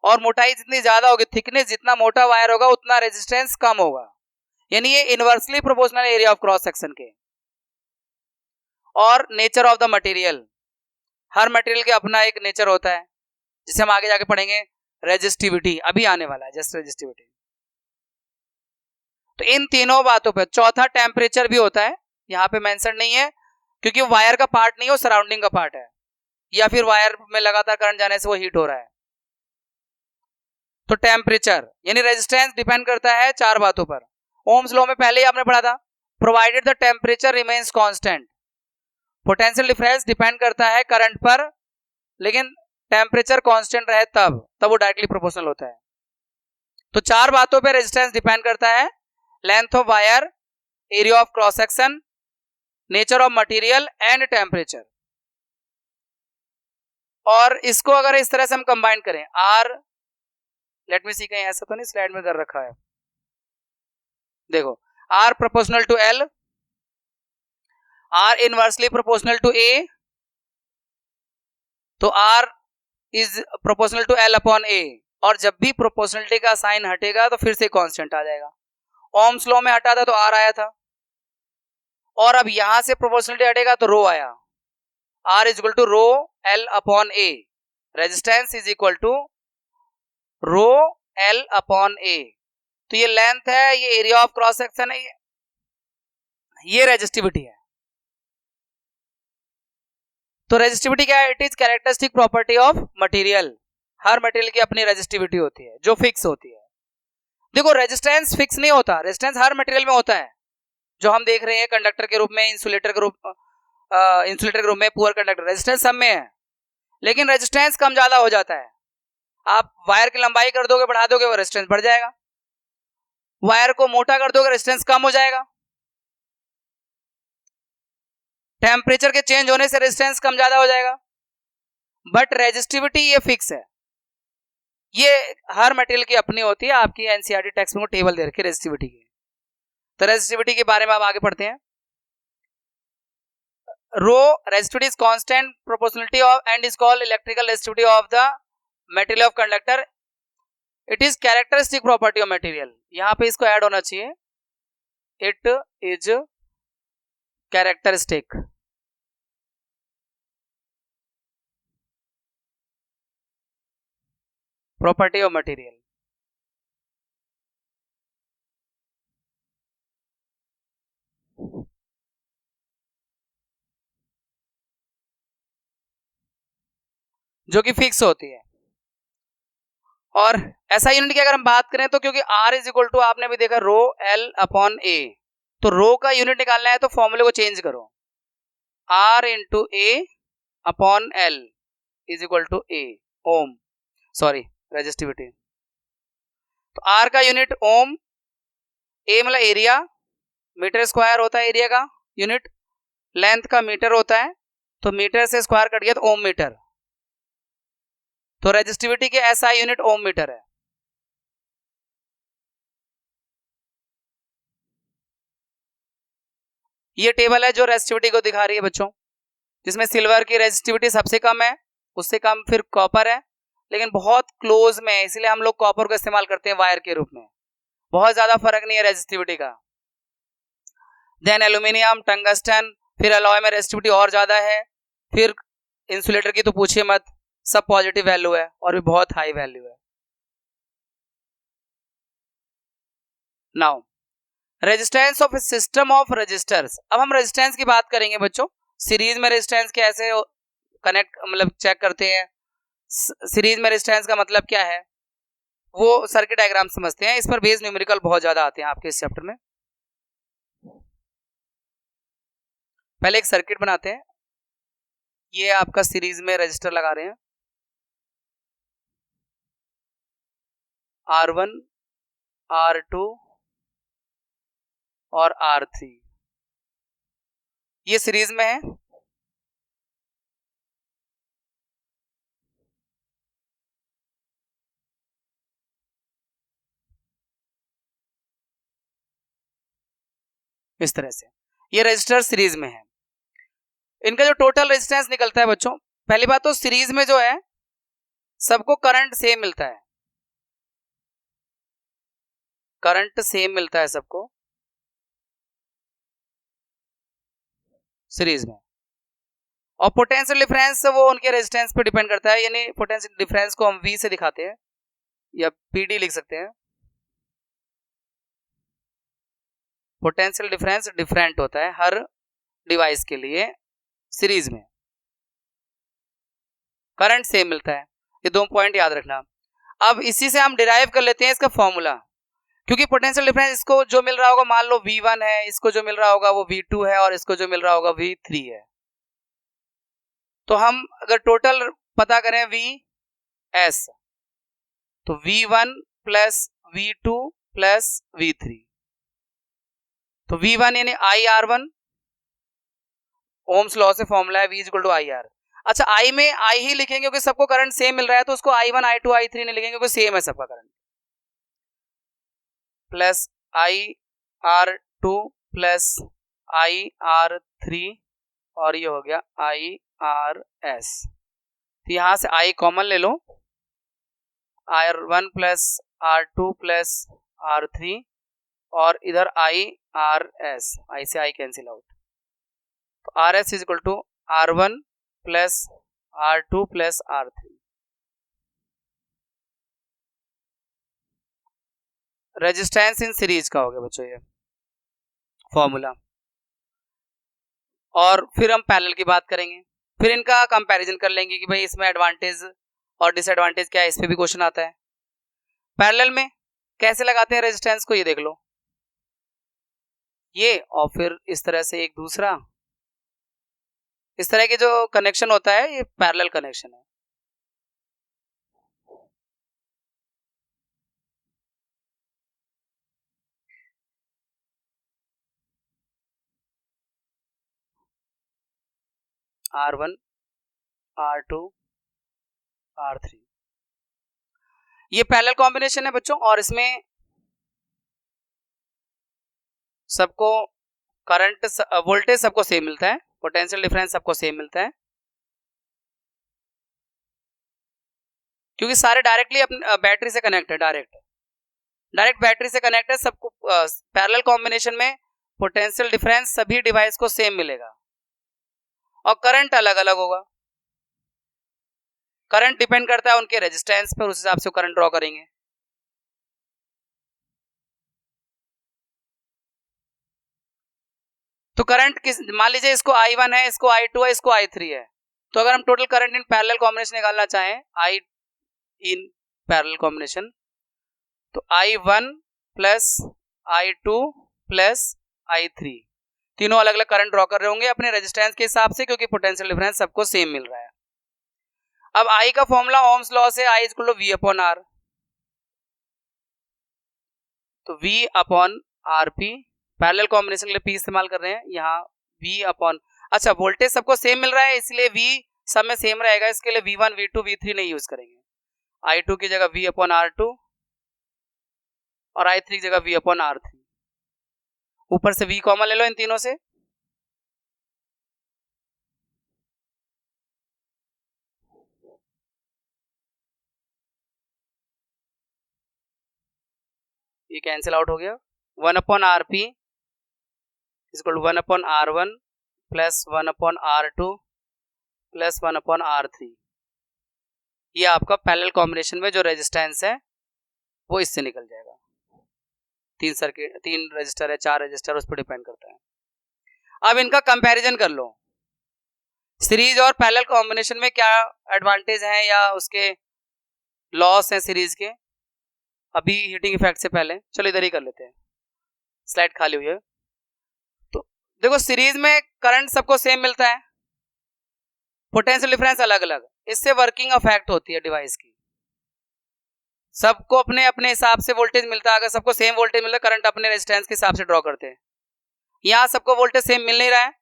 और मोटाई जितनी ज्यादा होगी, थिकनेस जितना मोटा वायर होगा उतना रेजिस्टेंस कम होगा, यानी ये inversely proportional area of cross section के। और nature of the material, her material के अपना एक नेचर होता है, जिसे हम आगे जाके पढ़ेंगे। रेजिस्टिविटी अभी आने वाला है, जस्ट रेजिस्टिविटी। तो इन तीनों बातों पे, चौथा टेम्परेचर भी होता है, यहाँ पे मेंशन नहीं है क्योंकि वायर का पार्ट नहीं है, वो सराउंडिंग का पार्ट है, या फिर वायर में लगातार करंट जाने से वो हीट हो रहा है। तो टेम्परेचर यानी रेजिस्टेंस डिपेंड करता है चार बातों पर। ओम्स लॉ में पहले ही आपने पढ़ा था, provided the temperature remains constant. Potential difference depend करता है करंट पर, लेकिन टेम्परेचर कांस्टेंट रहे तब वो डायरेक्टली प्रोपोर्शनल होता है। तो चार बातों पे रेजिस्टेंस डिपेंड करता है: length of wire, area of cross section, nature of material and temperature. और इसको अगर इस तरह से हम कंबाइन करें, आर, लेट मी सी, कहीं ऐसा तो नहीं स्लाइड में कर रखा है, देखो, R proportional to L, R inversely proportional to A, तो R is proportional to L upon A, और जब भी प्रोपोर्शनलिटी का साइन हटेगा तो फिर से कांस्टेंट आ जाएगा। ओम्स लॉ में हटा था तो आर आया था, और अब यहां से प्रोपोर्शनलिटी हटेगा तो रो आया। R is equal to rho L upon A, resistance is equal to rho L upon A. तो ये लेंथ है, ये एरिया ऑफ क्रॉस सेक्शन है, ये रेजिस्टिविटी है। तो रेजिस्टिविटी क्या है? It is characteristic property of material. Her material की अपनी रेजिस्टिविटी होती है जो फिक्स होती है। देखो, रेजिस्टेंस फिक्स नहीं होता, रेजिस्टेंस हर मटेरियल में होता है, जो हम देख रहे हैं कंडक्टर के रूप में, इंसुलेटर के रूप में, पुअर कंडक्टर, रेजिस्टेंस सब में है, लेकिन रेजिस्टेंस कम ज्यादा हो जाता है। आप वायर की लंबाई कर दोगे, बढ़ा दोगे, वो रेजिस्टेंस बढ़ जाएगा, वायर को मोटा कर दोगे, रेजिस्टेंस कम हो जाएगा। टेम्परेचर के चेंज होने से रेजिस्टेंस कम ज्यादा हो जाएगा, बट रेजिस्टिविटी ये फिक्स है। ये हर मटेरियल की अपनी होती है। आपकी एनसीईआरटी टेक्स्ट में टेबल दे रखी है रेजिस्टिविटी की। तो रेजिस्टिविटी के बारे में आप आगे पढ़ते हैं। Rho resistivity is constant proportionality of and is called electrical resistivity of the material of conductor. It is characteristic property of material, यहां पे इसको ऐड होना चाहिए, it is characteristic property of material. जो कि फिक्स होती है। और ऐसा यूनिट की अगर हम बात करें तो क्योंकि R इज इक्वल टू आपने भी देखा रो L अपॉन A, तो रो का यूनिट निकालना है तो फॉर्मूले को चेंज करो, R into A upon L is equal to A ohm, sorry resistivity. तो R का यूनिट ओम, A मतलब एरिया, मीटर स्क्वायर होता है एरिया का यूनिट, लेंथ का मीटर होता है, तो मीटर से स्क्वायर कट गया तो ओम मीटर, तो रेजिस्टिविटी के SI यूनिट ओम मीटर है। ये टेबल है जो रेजिस्टिविटी को दिखा रही है बच्चों, जिसमें सिल्वर की रेजिस्टिविटी सबसे कम है, उससे कम फिर कॉपर है, लेकिन बहुत क्लोज में है, इसलिए हम लोग कॉपर का इस्तेमाल करते हैं वायर के रूप में, बहुत ज्यादा फर्क नहीं है रेजिस्टिविटी का। देन एल्यूमिनियम, टंगस्टन, फिर अलॉय में रेजिस्टिविटी और ज्यादा है, फिर इंसुलेटर की तो पूछिए मत, सब पॉजिटिव वैल्यू है और भी बहुत हाई वैल्यू है। Now resistance of a system of resistors, अब हम रेजिस्टेंस की बात करेंगे बच्चों। सीरीज में रेजिस्टेंस कैसे कनेक्ट मतलब चेक करते हैं, सीरीज में रेजिस्टेंस का मतलब क्या है वो सर्किट डायग्राम समझते हैं, इस पर बेस न्यूमेरिकल बहुत ज्यादा आते हैं आपके इस चैप्टर में। पहले एक सर्किट बनाते हैं, ये आपका सीरीज में रजिस्टर लगा रहे हैं, R1, R2 और R3, ये सीरीज में है। इस तरह से ये रजिस्टर सीरीज में है। इनका जो टोटल रेजिस्टेंस निकलता है बच्चों, पहली बात तो सीरीज में जो है सबको करंट सेम मिलता है, करंट सेम मिलता है सबको सीरीज में, और पोटेंशियल डिफरेंस वो उनके रेजिस्टेंस पे डिपेंड करता है, यानी पोटेंशियल डिफरेंस को हम V से दिखाते हैं या PD लिख सकते हैं। पोटेंशियल डिफरेंस डिफरेंट होता है हर डिवाइस के लिए, सीरीज में करंट सेम मिलता है, ये दो पॉइंट याद रखना। अब इसी से हम डिराइव कर लेते हैं इसका फॉर्मूला, क्योंकि पोटेंशियल डिफरेंस इसको जो मिल रहा होगा मान लो V1 है, इसको जो मिल रहा होगा वो V2 है और इसको जो मिल रहा होगा V3 है, तो हम अगर टोटल पता करें VS तो V1 plus V2 plus V3, तो V1 यानी IR1, ओम्स लॉ से फॉर्मूला है V इक्वल टू IR। अच्छा I में I ही लिखेंगे क्योंकि सबको करंट सेम मिल रहा है, तो उसको I1 I2 I3 नहीं लिखेंगे क्योंकि सेम है सबका current, plus IR2 plus IR3 और ये हो गया IRS, तो यहां से I कॉमन ले लो, R1 plus R2 plus R3 और इधर IRS, I से I कैंसिल आउट, तो RS is equal to R1 plus R2 plus R3। Resistance in series का हो गया बच्चों ये फॉर्मूला, और फिर हम पैरेलल की बात करेंगे, फिर इनका कंपैरिजन कर लेंगे कि भाई इसमें एडवांटेज और डिसएडवांटेज क्या है, इस पे भी क्वेश्चन आता है। पैरेलल में कैसे लगाते हैं रेजिस्टेंस को ये देख लो, ये और फिर इस तरह से एक दूसरा, इस तरह के जो कनेक्शन होता है ये पैरेलल कनेक्शन है। R1 R2 R3 ये पैरेलल कॉम्बिनेशन है बच्चों, और इसमें सबको करंट वोल्टेज सबको सेम मिलता है, पोटेंशियल डिफरेंस सबको सेम मिलता है, क्योंकि सारे डायरेक्टली अपने बैटरी से कनेक्ट है, डायरेक्ट बैटरी से कनेक्ट है, सबको पैरेलल कॉम्बिनेशन में पोटेंशियल डिफरेंस सभी डिवाइस को सेम मिलेगा और करंट अलग अलग होगा, करंट डिपेंड करता है उनके रेजिस्टेंस पर, उस हिसाब से करंट ड्रॉ करेंगे। तो करंट किस, मान लीजिए इसको I1 है, इसको I2 है, इसको I3 है, तो अगर हम total current in parallel combination निकालना चाहें, I इन पैरेलल कॉम्बिनेशन, तो I1 plus I2 plus I3, तीनों अलग अलग करंट ड्रॉ कर रहे होंगे अपने रेजिस्टेंस के हिसाब से, क्योंकि पोटेंशियल डिफरेंस सबको सेम मिल रहा है। अब I का फॉर्मूला ओम्स लॉ से I equal to V upon R, तो V upon RP, parallel combination के लिए P इस्तेमाल कर रहे हैं यहाँ, V अपॉन, अच्छा वोल्टेज सबको सेम मिल रहा है इसलिए V सब में सेम रहेगा, इसके लिए V1 V2 V3 नहीं यूज करेंगे, I2 की जगह V अपॉन R2 और I3 की जगह V अपॉन R3, ऊपर से V कॉमन ले लो इन तीनों से, ये कैंसिल आउट हो गया, 1 upon RP equal to 1 upon R1 plus 1 upon R2 plus 1 upon R3, ये आपका पैरेलल कॉम्बिनेशन में जो रेजिस्टेंस है वो इससे निकल जाएगा। तीन सर्किट, 3 रजिस्टर है, 4 रजिस्टर, उस पर डिपेंड करता है। अब इनका कंपैरिजन कर लो, सीरीज और पैरेलल कॉम्बिनेशन में क्या एडवांटेज हैं या उसके लॉस हैं सीरीज के, अभी हीटिंग इफेक्ट से पहले चलो इधर ही कर लेते हैं, स्लाइड खाली हुई है। तो देखो सीरीज में करंट सबको सेम मिलता है, पोटेंशियल डिफरेंस अलग अलग, इससे वर्किंग इफेक्ट होती है डिवाइस की, सबको अपने अपने हिसाब से वोल्टेज मिलता है, अगर सबको सेम वोल्टेज मिलता है करंट अपने रेजिस्टेंस के हिसाब से ड्रॉ करते हैं, यहाँ सबको वोल्टेज सेम मिल नहीं रहा है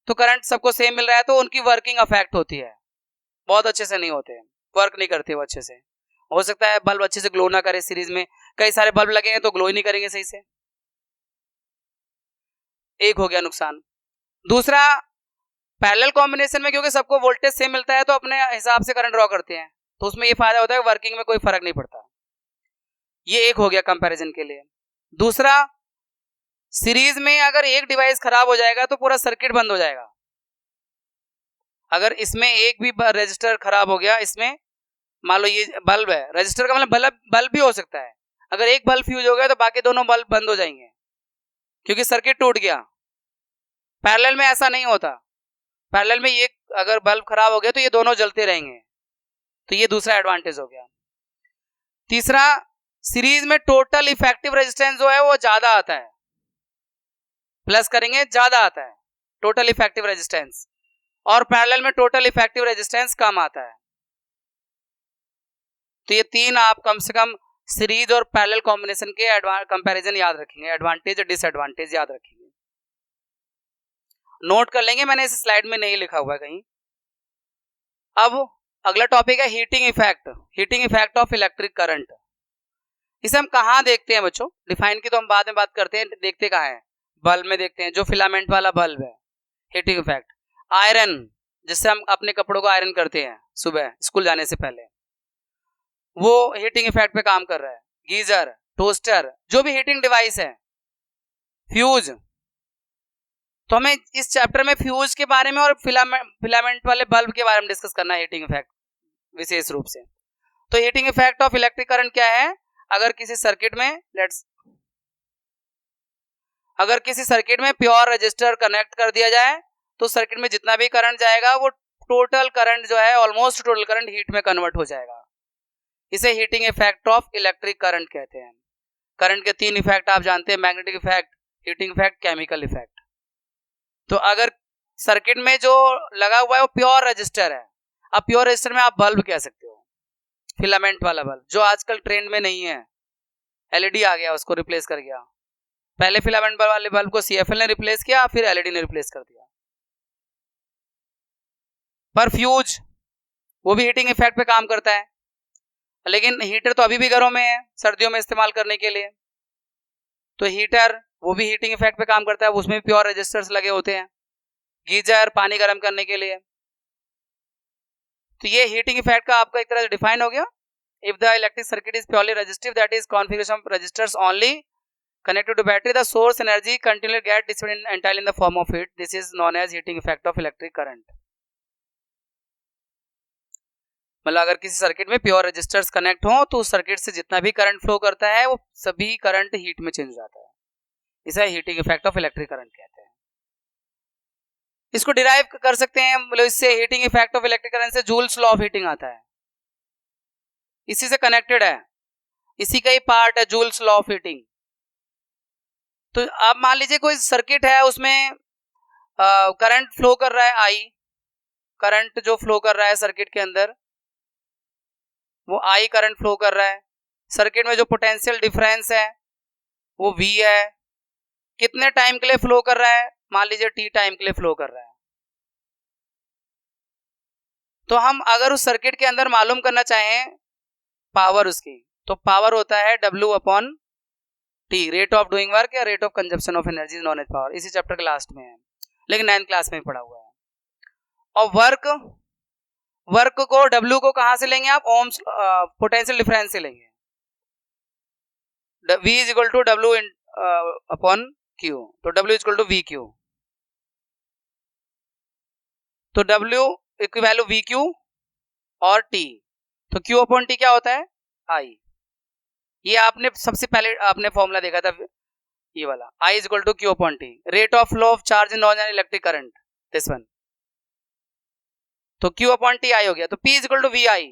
तो करंट सबको सेम मिल रहा है, तो उनकी वर्किंग इफेक्ट होती है, बहुत अच्छे से नहीं होते हैं, वर्क नहीं करते वो अच्छे से, हो सकता है बल्ब अच्छे से ग्लो ना करे, सीरीज में कई सारे बल्ब लगेंगे तो ग्लो ही नहीं करेंगे सही से, एक हो गया नुकसान। दूसरा, पैरेलल कॉम्बिनेशन में क्योंकि सबको वोल्टेज सेम मिलता है तो अपने हिसाब से करंट ड्रॉ करते हैं, तो उसमें ये फायदा होता है वर्किंग में कोई फर्क नहीं पड़ता, ये एक हो गया कंपैरिजन के लिए। दूसरा, सीरीज में अगर एक डिवाइस खराब हो जाएगा तो पूरा सर्किट बंद हो जाएगा, अगर इसमें एक भी रजिस्टर खराब हो गया, इसमें मान लो ये बल्ब है, रजिस्टर का मतलब बल्ब भी हो सकता है, अगर एक बल्ब फ्यूज हो गया तो बाकी दोनों बल्ब बंद हो जाएंगे क्योंकि सर्किट टूट गया। पैरेलल में ऐसा नहीं होता, पैरेलल में ये अगर बल्ब खराब हो गया तो ये दोनों जलते रहेंगे, तो ये दूसरा एडवांटेज हो गया। तीसरा, सीरीज में टोटल इफेक्टिव रेजिस्टेंस जो है वो ज्यादा आता है, प्लस करेंगे ज्यादा आता है टोटल इफेक्टिव रेजिस्टेंस, और पैरेलल में टोटल इफेक्टिव रेजिस्टेंस कम आता है। तो ये तीन आप कम से कम सीरीज और पैरेलल कॉम्बिनेशन के कंपैरिजन याद रखेंगे, एडवांटेज और डिसएडवांटेज याद रखेंगे, नोट कर लेंगे, मैंने इस स्लाइड में नहीं लिखा हुआ है कहीं। अब अगला टॉपिक है heating effect, heating effect of electric current. इसे हम कहाँ देखते हैं बच्चों, डिफाइन की तो हम बाद में बात करते हैं, देखते कहाँ है, बल्ब में देखते हैं, जो फिलामेंट वाला बल्ब है, हीटिंग इफेक्ट। आयरन, जिससे हम अपने कपड़ों को आयरन करते हैं सुबह स्कूल जाने से पहले, वो हीटिंग इफेक्ट पे काम कर रहा है। गीजर, टोस्टर, जो भी हीटिंग डिवाइस है, फ्यूज, तो हमें इस चैप्टर में फ्यूज के बारे में और फिलामेंट वाले बल्ब के बारे में डिस्कस करना है, हीटिंग इफेक्ट विशेष रूप से। तो heating effect of electric current क्या है, अगर किसी सर्किट में प्योर रेजिस्टर कनेक्ट कर दिया जाए तो सर्किट में जितना भी करंट जाएगा वो टोटल करंट जो है, ऑलमोस्ट टोटल करंट हीट में कन्वर्ट हो जाएगा, इसे heating effect of electric current कहते हैं। करंट के 3 इफेक्ट आप जानते हैं, magnetic effect, heating effect, chemical effect. तो अगर सर्किट में जो लगा हुआ है वो प्योर रेजिस्टर है, अब प्योर रेजिस्टर में आप बल्ब कह सकते हो, फिलामेंट वाला बल्ब जो आजकल ट्रेंड में नहीं है, एलईडी आ गया उसको रिप्लेस कर गया, पहले फिलामेंट वाले बल्ब को सीएफएल ने रिप्लेस किया, फिर एलईडी ने रिप्लेस कर दिया। पर फ्यूज वो भी हीटिंग इफेक्ट पे काम करता है, लेकिन हीटर तो अभी भी घरों में है सर्दियों में इस्तेमाल करने के लिए, तो हीटर वो भी हीटिंग इफेक्ट पे काम करता है, उसमें भी प्योर रेजिस्टर्स लगे होते हैं। गीजर पानी गर्म करने के लिए, तो ये हीटिंग इफेक्ट का आपका एक तरह से डिफाइन हो गया। If the electric circuit is purely resistive, that is configuration of resistors only connected to battery, the source energy continually get dissipated entirely in the form of heat. This is known as heating effect of electric current. मतलब अगर किसी circuit में pure resistors connect हो तो उस circuit से जितना भी करंट फ्लो करता है वो सभी करंट हीट में चेंज हो जाता है, इसे heating effect of electric current कहते हैं। इसको डिराइव कर सकते हैं, मतलब इससे heating effect of electric current से जूल्स लॉ ऑफ हीटिंग आता है, इसी से कनेक्टेड है, इसी का ही पार्ट है जूल्स लॉ ऑफ हीटिंग। तो आप मान लीजिए कोई सर्किट है, उसमें करंट फ्लो कर रहा है, आई करंट जो फ्लो कर रहा है सर्किट के अंदर, वो आई करंट फ्लो कर रहा है। सर्किट में जो पोटेंशियल डिफरेंस है वो V है। कितने टाइम के लिए फ्लो कर रहा है, मान लीजिए T टाइम के लिए फ्लो कर रहा है। तो हम अगर उस सर्किट के अंदर मालूम करना चाहें पावर उसकी, तो पावर होता है W upon T, rate of doing work या rate of consumption of energy known as power. इसी चैप्टर के लास्ट में है, लेकिन 9th क्लास में पढ़ा हुआ है। और वर्क को W को कहां से लेंगे आप, ओम्स पोटेंशियल डिफरेंस से लेंगे। V is equal to W upon Q, तो W is equal to VQ, तो W इक्वल वैल्यू VQ और T, तो Q अपॉन T क्या होता है, I। ये आपने सबसे पहले आपने फॉर्मूला देखा था, ये वाला I is equal to Q upon T, rate of flow of charge in known electric current, this one. तो Q अपॉन T I हो गया, तो P is equal to VI।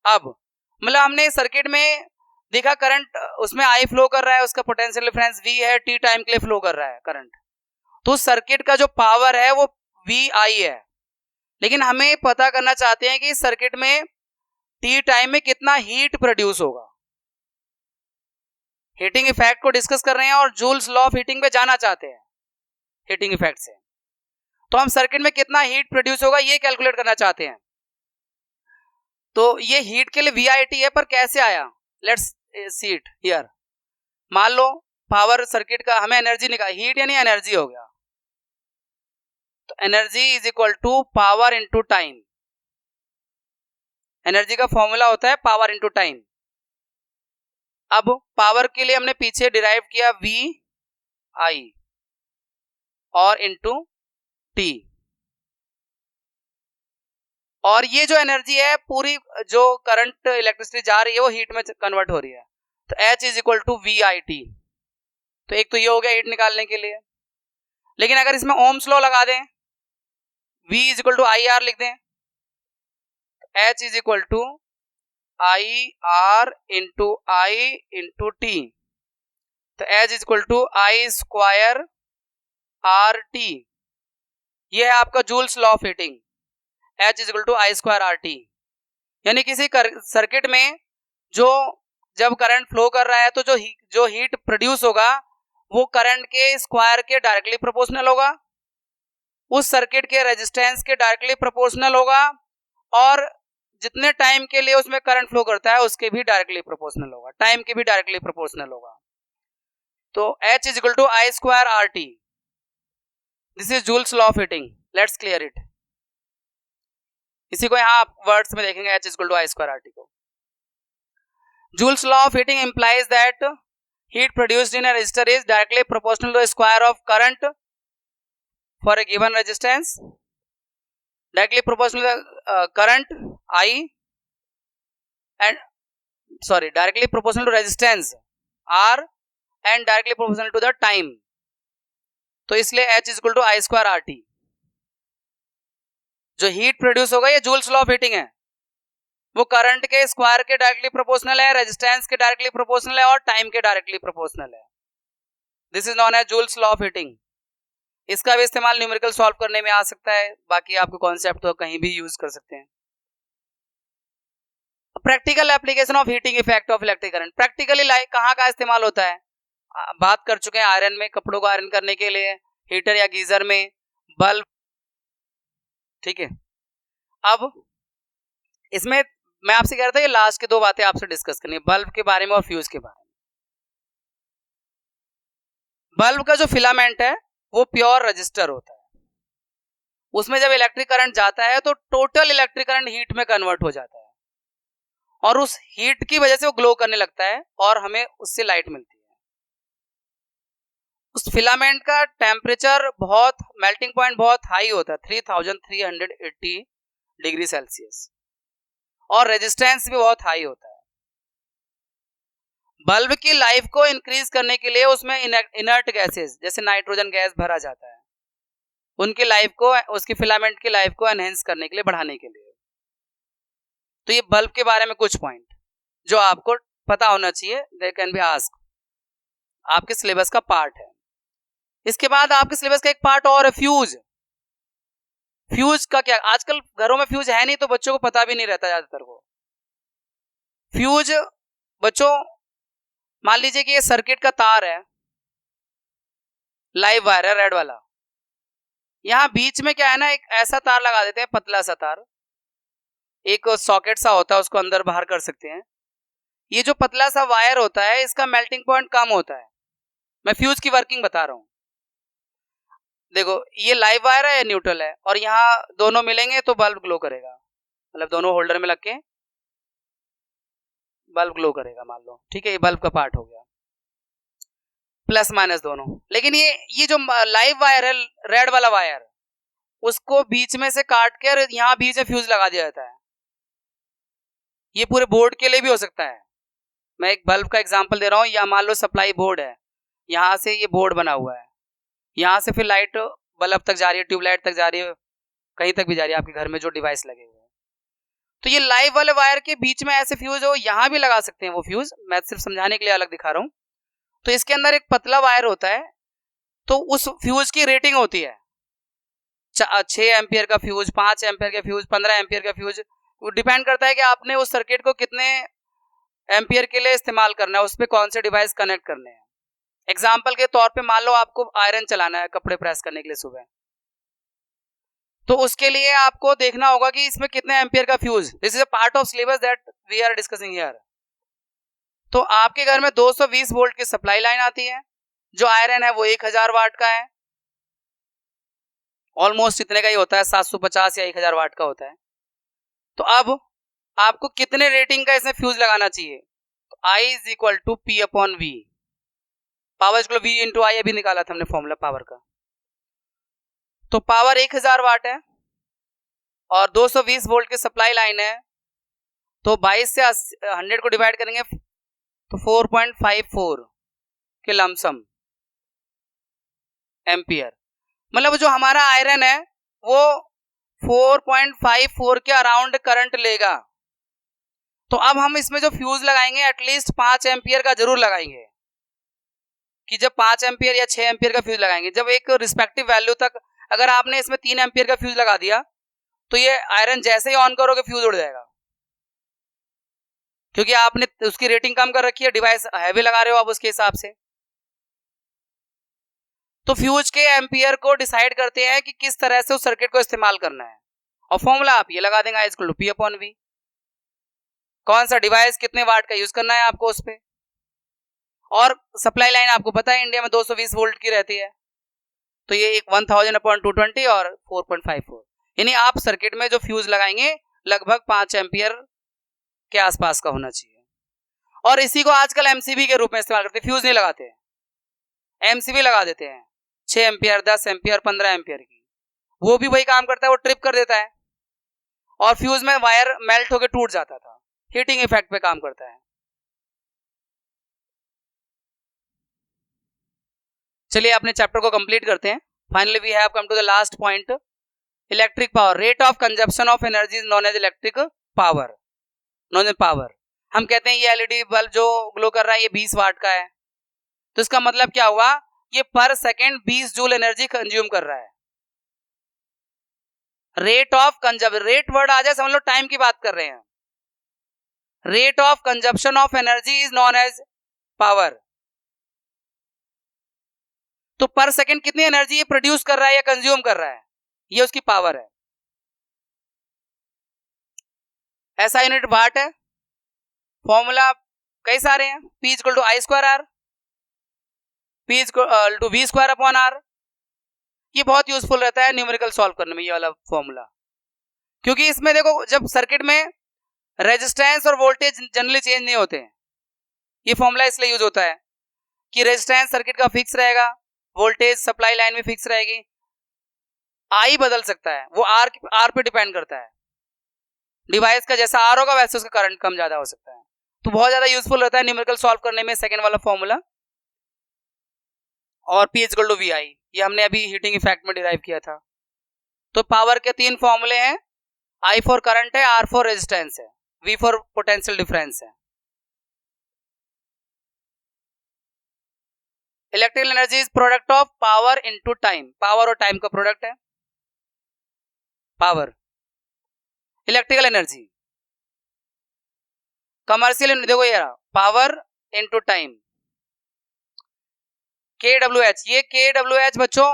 अब मतलब हमने सर्किट में देखा करंट, उसमें I फ्लो कर रहा है, उसका पोटेंशियल डिफरेंस V है, T टाइम के लिए फ्लो कर रहा है करंट, तो सर्किट का जो पावर है वो VI है। लेकिन हमें पता करना चाहते हैं कि इस सर्किट में T टाइम में कितना हीट प्रोड्यूस होगा। हीटिंग इफेक्ट को डिस्कस कर रहे हैं और जूल्स लॉ ऑफ हीटिंग पे जाना चाहते हैं हीटिंग इफेक्ट से, तो हम सर्किट में कितना हीट प्रोड्यूस होगा ये कैलकुलेट करना चाहते हैं। तो ये हीट के लिए VIT है, पर कैसे आया, लेट्स सी इट हियर। मान लो पावर सर्किट का हमें एनर्जी निकाल, हीट यानी एनर्जी हो गया, तो energy is equal to power into time. Energy का फॉर्मूला होता है पावर इनटू टाइम। अब पावर के लिए हमने पीछे डिराइव किया VI और इनटू T, और ये जो एनर्जी है पूरी जो करंट इलेक्ट्रिसिटी जा रही है वो हीट में कन्वर्ट हो रही है, तो H is equal to VIT। तो एक तो ये हो गया हीट निकालने के लिए। लेकिन अगर इसमें ओम्स लॉ लगा दें, V is equal to IR लिख दें, तो H is equal to IR into I into T, तो H is equal to I square RT। ये है आपका Joule's law of heating, H is equal to I square RT। यानी किसी circuit में जो जब करंट फ्लो कर रहा है तो जो हीट प्रोड्यूस होगा वो करंट के स्क्वायर के डायरेक्टली प्रोपोर्शनल होगा, उस सर्किट के रेजिस्टेंस के डायरेक्टली प्रोपोर्शनल होगा, और जितने टाइम के लिए उसमें करंट फ्लो करता है उसके भी डायरेक्टली प्रोपोर्शनल होगा, टाइम के भी डायरेक्टली प्रोपोर्शनल होगा। तो H is equal to I square RT, this is Joule's law of heating. Let's clear it. इसी को यहां आप वर्ड्स में देखेंगे H is equal to I square RT को। Joule's law of heating implies that heat produced in a resistor is directly proportional to the square of current for a given resistance, directly proportional to the current I, and directly proportional to resistance R and directly proportional to the time। तो इसलिए H is equal to I square RT। जो heat produce होगा ये joules law of heating है, वो current के square के directly proportional है, रेजिस्टेंस के डायरेक्टली प्रोपोर्शनल है और टाइम के डायरेक्टली प्रोपोर्शनल है। This is known as Joule's law of heating. इसका भी इस्तेमाल न्यूमेरिकल सॉल्व करने में आ सकता है, बाकी आपको कॉन्सेप्ट तो कहीं भी यूज कर सकते हैं। Practical application of heating effect of electric current, practically कहाँ का इस्तेमाल होता है, बात कर चुके हैं आयरन में, कपड़ों को आयरन करने के लिए, हीटर या गीजर में, बल्ब, ठीक है। अब इसमें मैं आपसे कह रहा था ये लास्ट की दो बातें आपसे डिस्कस करनी है, बल्ब के बारे में और फ्यूज के बारे में। बल्ब का जो फिलामेंट है वो प्योर रजिस्टर होता है, उसमें जब इलेक्ट्रिक करंट जाता है तो टोटल इलेक्ट्रिक करंट हीट में कन्वर्ट हो जाता है, और उस हीट की वजह से वो ग्लो करने लगता है और हमें उससे लाइट मिलती है। उस फिलामेंट का टेम्परेचर बहुत, मेल्टिंग पॉइंट बहुत हाई होता है, 3380 डिग्री सेल्सियस, और रेजिस्टेंस भी बहुत हाई होता है। बल्ब की लाइफ को इंक्रीज करने के लिए उसमें इनर्ट गैसेस जैसे नाइट्रोजन गैस भरा जाता है, उनकी लाइफ को, उसकी फिलामेंट की लाइफ को एनहेंस करने के लिए, बढ़ाने के लिए। तो ये बल्ब के बारे में कुछ पॉइंट जो आपको पता होना चाहिए, दे कैन बी आस्क, आपके सिलेबस का पार्ट है। इसके बाद आपके सिलेबस का एक पार्ट और है, फ्यूज। फ्यूज का क्या, आजकल घरों में फ्यूज है नहीं तो बच्चों को पता भी नहीं रहता ज्यादातर को। फ्यूज बच्चों, मान लीजिए कि ये सर्किट का तार है, लाइव वायर है रेड वाला, यहां बीच में क्या है ना, एक ऐसा तार लगा देते हैं, पतला सा तार, एक सॉकेट सा होता है, उसको अंदर बाहर कर सकते हैं। ये जो पतला सा वायर होता है इसका मेल्टिंग पॉइंट कम होता है। मैं फ्यूज की वर्किंग बता रहा हूं। देखो ये लाइव वायर है या न्यूट्रल है, और यहाँ दोनों मिलेंगे तो बल्ब ग्लो करेगा, मतलब दोनों होल्डर में लग के बल्ब ग्लो करेगा, मान लो, ठीक है, ये बल्ब का पार्ट हो गया, प्लस माइनस दोनों। लेकिन ये जो लाइव वायर है, रेड वाला वायर, उसको बीच में से काट कर यहाँ बीच में फ्यूज लगा दिया जाता है। ये पूरे बोर्ड के लिए भी हो सकता है। मैं एक बल्ब का एग्जांपल दे रहा हूँ, या मान लो सप्लाई बोर्ड है, यहाँ से ये बोर्ड बना हुआ है, यहाँ से फिर लाइट बल्ब तक जा रही है, ट्यूबलाइट तक जा रही है, कहीं तक भी जा रही है आपके घर में जो डिवाइस लगे हुए हैं। तो ये लाइव वाले वायर के बीच में ऐसे फ्यूज हो, यहाँ भी लगा सकते हैं वो फ्यूज, मैं सिर्फ समझाने के लिए अलग दिखा रहा हूँ। तो इसके अंदर एक पतला वायर होता है, तो उस फ्यूज की रेटिंग होती है 6 एम्पियर का फ्यूज, 5 एम्पियर का फ्यूज, 15 एम्पियर का फ्यूज। वो डिपेंड करता है कि आपने उस सर्किट को कितने एम्पियर के लिए इस्तेमाल करना है, उस पर कौन से डिवाइस कनेक्ट करने हैं। एग्जाम्पल के तौर पे मान लो आपको आयरन चलाना है, कपड़े प्रेस करने के लिए सुबह, तो उसके लिए आपको देखना होगा कि इसमें कितने एम्पियर का fuse, this is a part of syllabus that we are discussing here. तो आपके घर में 220 वोल्ट की सप्लाई लाइन आती है, जो आयरन है वो 1000 वाट का है, ऑलमोस्ट इतने का ही होता है, 750 या 1000 वाट का होता है। तो अब आपको कितने रेटिंग का इसमें फ्यूज लगाना चाहिए, तो I is equal to P upon V, power equal V into I, अभी निकाला था हमने फॉर्मूला पावर का। तो पावर 1000 वाट है और 220 वोल्ट की सप्लाई लाइन है, तो 22 से 100 को डिवाइड करेंगे तो 4.54 के लमसम एम्पियर, मतलब जो हमारा आयरन है वो 4.54 के अराउंड करंट लेगा। तो अब हम इसमें जो फ्यूज लगाएंगे एटलीस्ट 5 एम्पियर का जरूर लगाएंगे, कि जब 5 एम्पियर या 6 एम्पियर का फ्यूज लगाएंगे, जब एक रिस्पेक्टिव वैल्यू तक, अगर आपने इसमें 3 एम्पियर का फ्यूज लगा दिया तो ये आयरन जैसे ही ऑन करोगे फ्यूज उड़ जाएगा, क्योंकि आपने उसकी रेटिंग कम कर रखी है, डिवाइस हैवी लगा रहे हो आप उसके हिसाब से। तो फ्यूज के एम्पियर को डिसाइड करते हैं कि किस तरह से उस सर्किट को इस्तेमाल करना है, और फॉर्मूला आप ये लगा देंगे I equal to P upon V, कौन सा डिवाइस कितने वाट का यूज करना है आपको उस पे। और सप्लाई लाइन आपको पता है इंडिया में 220 वोल्ट की रहती है, तो ये एक 1000 अपॉन 220 और 4.54, यानी आप सर्किट में जो फ्यूज लगाएंगे लगभग 5 एम्पियर के आसपास का होना चाहिए। और इसी को आजकल एमसीबी के रूप में इस्तेमाल करते हैं, फ्यूज नहीं लगाते हैं, एमसीबी लगा देते हैं, 6 एम्पियर, 10 एम्पियर, 15 एम्पियर की, वो भी वही काम करता है, वो ट्रिप कर देता है और फ्यूज में वायर मेल्ट होकर टूट जाता था, हीटिंग इफेक्ट पे काम करता है। चलिए अपने चैप्टर को कंप्लीट करते हैं। Finally we have come to the last point, electric power, rate of consumption of energy is known as electric power, known as power. हम कहते हैं ये एलईडी बल्ब जो ग्लो कर रहा है ये 20 वाट का है, तो इसका मतलब क्या हुआ, ये पर सेकेंड 20 जूल एनर्जी कंज्यूम कर रहा है। Rate of consumption, rate word आ जाए समझ लो टाइम की बात कर रहे हैं, rate of consumption of energy is known as power. तो पर सेकेंड कितनी एनर्जी ये प्रोड्यूस कर रहा है या कंज्यूम कर रहा है, ये उसकी पावर है। ऐसा यूनिट वाट है, फॉर्मूला कई सारे हैं, P equal to I square R, P equal to V square upon R। ये बहुत यूजफुल रहता है न्यूमेरिकल सॉल्व करने में ये वाला फॉर्मूला, क्योंकि इसमें देखो जब सर्किट में रेजिस्टेंस और वोल्टेज जनरली चेंज नहीं होते हैं, ये फॉर्मूला इसलिए यूज होता है कि रेजिस्टेंस सर्किट का फिक्स रहेगा, वोल्टेज सप्लाई लाइन में फिक्स रहेगी, I बदल सकता है, वो R पे डिपेंड करता है, डिवाइस का जैसा R होगा वैसे उसका करंट कम ज्यादा हो सकता है। तो बहुत ज्यादा यूजफुल रहता है न्यूमेरिकल सॉल्व करने में सेकंड वाला फॉर्मूला। और P इक्वल टू VI, ये हमने अभी हीटिंग इफेक्ट में डिराइव किया था। तो पावर के 3 फॉर्मूले हैं, I फॉर करंट है, R फॉर रेजिस्टेंस है, V फॉर पोटेंशियल डिफरेंस है। Electrical energy is product of power into time, power और टाइम का प्रोडक्ट है पावर। इलेक्ट्रिकल एनर्जी कमर्शियल, देखो ये रहा पावर इनटू टाइम, KWH, ये KWH बच्चों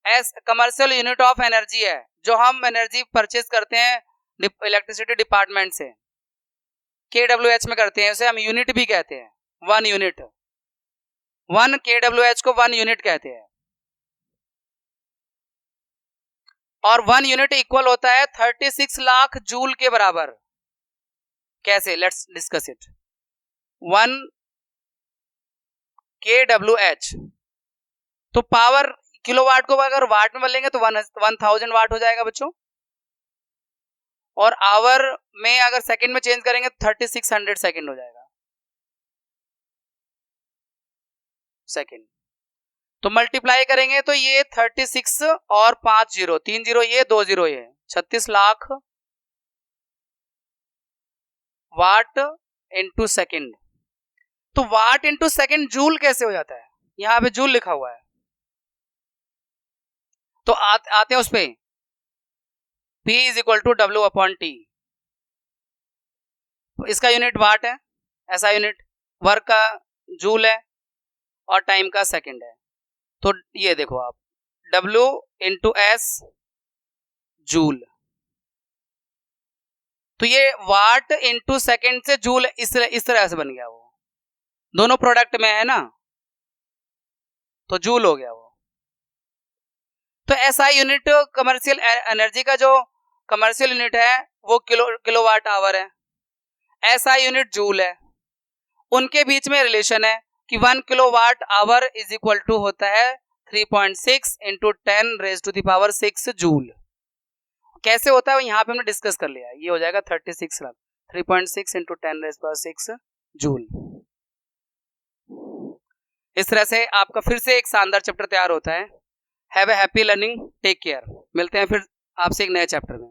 S commercial unit of energy है, जो हम एनर्जी परचेज करते हैं इलेक्ट्रिसिटी डिपार्टमेंट से, KWH में करते हैं, उसे हम यूनिट भी कहते हैं, 1 यूनिट, 1 KWH को 1 यूनिट कहते हैं। और 1 यूनिट इक्वल होता है 36 लाख जूल के बराबर। कैसे, लेट्स डिस्कस इट। 1 KWH, तो पावर किलोवाट को अगर वाट में बदलेंगे तो 1000 वाट हो जाएगा बच्चों, और आवर में अगर सेकंड में चेंज करेंगे तो 3600 सेकंड हो जाएगा सेकंड। तो मल्टीप्लाई करेंगे तो ये 36 और 5 जीरो, 3 जीरो ये, 2 जीरो ये, 36 लाख वाट इंटू सेकंड। तो वाट इंटू सेकंड जूल कैसे हो जाता है, यहां पे जूल लिखा हुआ है, तो आते हैं उस पे, P is equal to W upon T। इसका यूनिट वाट है, ऐसा यूनिट, वर्क का जूल है और टाइम का सेकंड है। तो ये देखो आप, W इंटू S जूल, तो ये वाट इंटू सेकंड से जूल इस तरह से बन गया, वो दोनों प्रोडक्ट में है ना, तो जूल हो गया वो। तो SI यूनिट कमर्शियल एनर्जी का जो कमर्शियल यूनिट है वो किलोवाट आवर है, SI यूनिट जूल है। उनके बीच में रिलेशन है कि 1 kilowatt hour is equal to होता है 3.6 into 10 raise to the power 6 joule. कैसे होता है यहाँ पे हमने डिस्कस कर लिया, ये हो जाएगा 36 lakh, 3.6 into 10 raise power 6 joule. इस तरह से आपका फिर से एक शानदार चैप्टर तैयार होता है। Have a happy learning, take care, मिलते हैं फिर आपसे एक नए चैप्टर में।